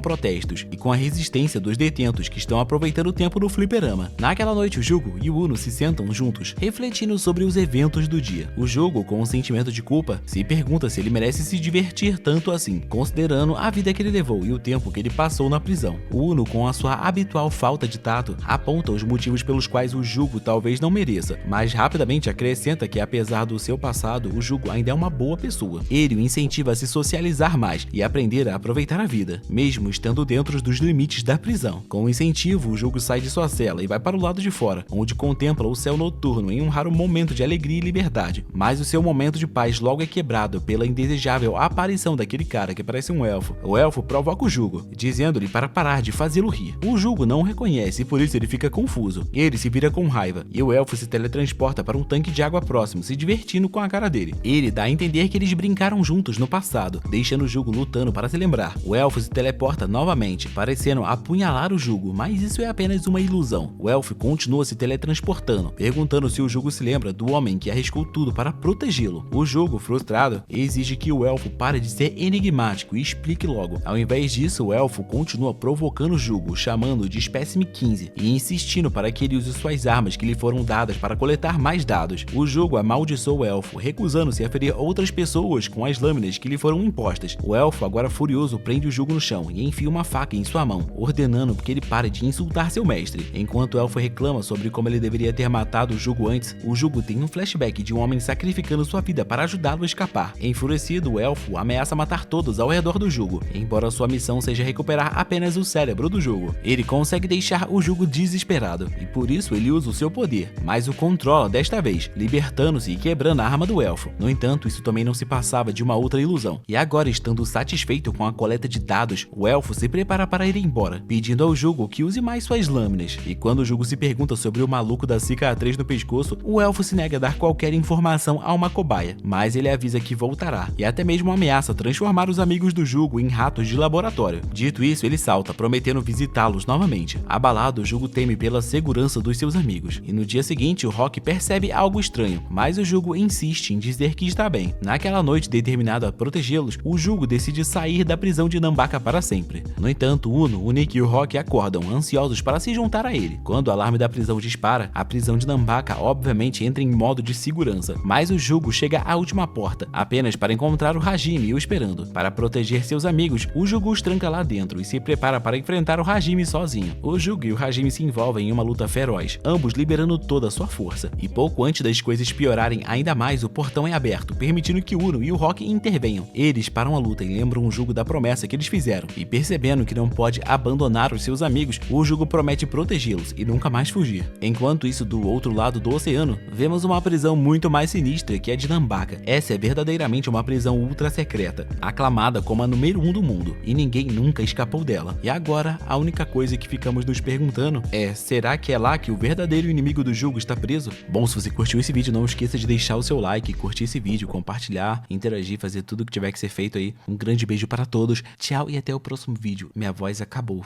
protestos e com a resistência dos detentos que estão aproveitando o tempo no fliperama. Naquela noite, o Jugo e o Uno se sentam juntos, refletindo sobre os eventos do dia. O Jugo, com um sentimento de culpa, se pergunta se ele merece se divertir tanto assim, considerando a vida que ele levou e o tempo que ele passou na prisão. O Uno, com a sua habitual falta de tato, aponta os motivos pelos quais o Jugo talvez não mereça, mas rapidamente acrescenta que, apesar do seu passado, o Jugo ainda é uma boa pessoa. Ele o incentiva a se socializar mais e aprender a aproveitar a vida, mesmo estando dentro dos limites da prisão. Com o incentivo, o Jugo sai de sua cela e vai para o lado de fora, onde contempla o céu noturno em um raro momento de alegria e liberdade. Mas o seu momento de paz logo é quebrado pela indesejável aparição daquele cara que parece um elfo. O elfo provoca o Jugo, dizendo-lhe para parar de fazê-lo rir. O Jugo não o reconhece e por isso ele fica confuso. Ele se vira com raiva e o elfo se teletransporta para um tanque de água próximo, se divertindo com a cara dele. Ele dá a entender que eles brincaram juntos no passado, deixando o Jugo lutando para se lembrar. O elfo se teleporta novamente, parecendo apunhalar o Jugo, mas isso é apenas uma ilusão. O elfo continua se teletransportando, perguntando se o Jugo se lembra do homem que arriscou tudo para protegê-lo. O Jugo, frustrado, exige que o elfo pare de ser enigmático e explique logo. Ao invés disso, o elfo continua provocando o Jugo, chamando-o de espécime 15 e insistindo para que ele use suas armas que lhe foram dadas para coletar mais dados. O Jugo amaldiçoa o elfo, recusando-se a ferir outras pessoas com as lâminas que lhe foram impostas. O elfo, agora furioso, prende o Jugo no chão e enfia uma faca em sua mão, ordenando que ele pare de insultar seu mestre. Enquanto o elfo reclama sobre como ele deveria ter matado o Jugo antes, o Jugo tem um flashback de um homem sacrificando sua vida para ajudá-lo a escapar. Enfurecido, o elfo ameaça matar todos ao redor do Jugo, embora sua missão seja recuperar apenas o cérebro do Jugo. Ele consegue deixar o Jugo desesperado e por isso ele usa o seu poder, mas o controla desta vez, libertando-se e quebrando a arma do elfo. No entanto, isso também não se passava de uma outra ilusão. E agora, estando satisfeito com a coleta de dados, o elfo se prepara para ir embora, pedindo ao Jugo que use mais suas lâminas. E quando o Jugo se pergunta sobre o maluco da cicatriz no pescoço, o elfo se nega a dar qualquer informação a uma cobaia, mas ele avisa que voltará e até mesmo ameaça transformar os amigos do Jugo em ratos de laboratório. Dito isso, ele salta, prometendo visitá-los novamente. Abalado, o Jugo teme pela segurança dos seus amigos, e no dia seguinte o Rock percebe algo estranho, mas o Jugo insiste em dizer que está bem. Naquela noite determinado a protegê-los, o Jugo decide sair da prisão de Nanbaka para sempre. No entanto, o Uno, o Nick e o Rock acordam, ansiosos para se juntar a ele. Quando o alarme da prisão dispara, a prisão de Nanbaka obviamente entra em modo de segurança, mas o Jugo chega à última porta, apenas para encontrar o Hajime o esperando. Para proteger seus amigos, o Jugo os tranca lá dentro e se prepara para enfrentar o Hajime sozinho. O Jugo e o Hajime se envolvem em uma luta feroz, ambos liberando toda a sua força. E pouco antes das coisas piorarem ainda mais, o portão é aberto, permitindo que o Uno e o Rock intervenham. Eles param a luta e lembram o Jugo da promessa que eles fizeram, e percebendo que não pode abandonar os seus amigos, o Jugo promete protegê-los e nunca mais fugir. Enquanto isso, do outro lado do oceano, vemos uma prisão muito mais sinistra que a de Nanbaka. Essa é verdadeiramente uma prisão ultra secreta, aclamada como a número 1 do mundo, e ninguém nunca escapou dela. E agora, a única coisa que ficamos nos perguntando é: será que é lá que o verdadeiro inimigo do Jugo está preso? Bom, se você curtiu esse vídeo, não esqueça de deixar o seu like, curtir esse vídeo, compartilhar, interagir, fazer tudo o que tiver que ser feito aí. Um grande beijo para todos, tchau e até o próximo vídeo. Minha voz acabou.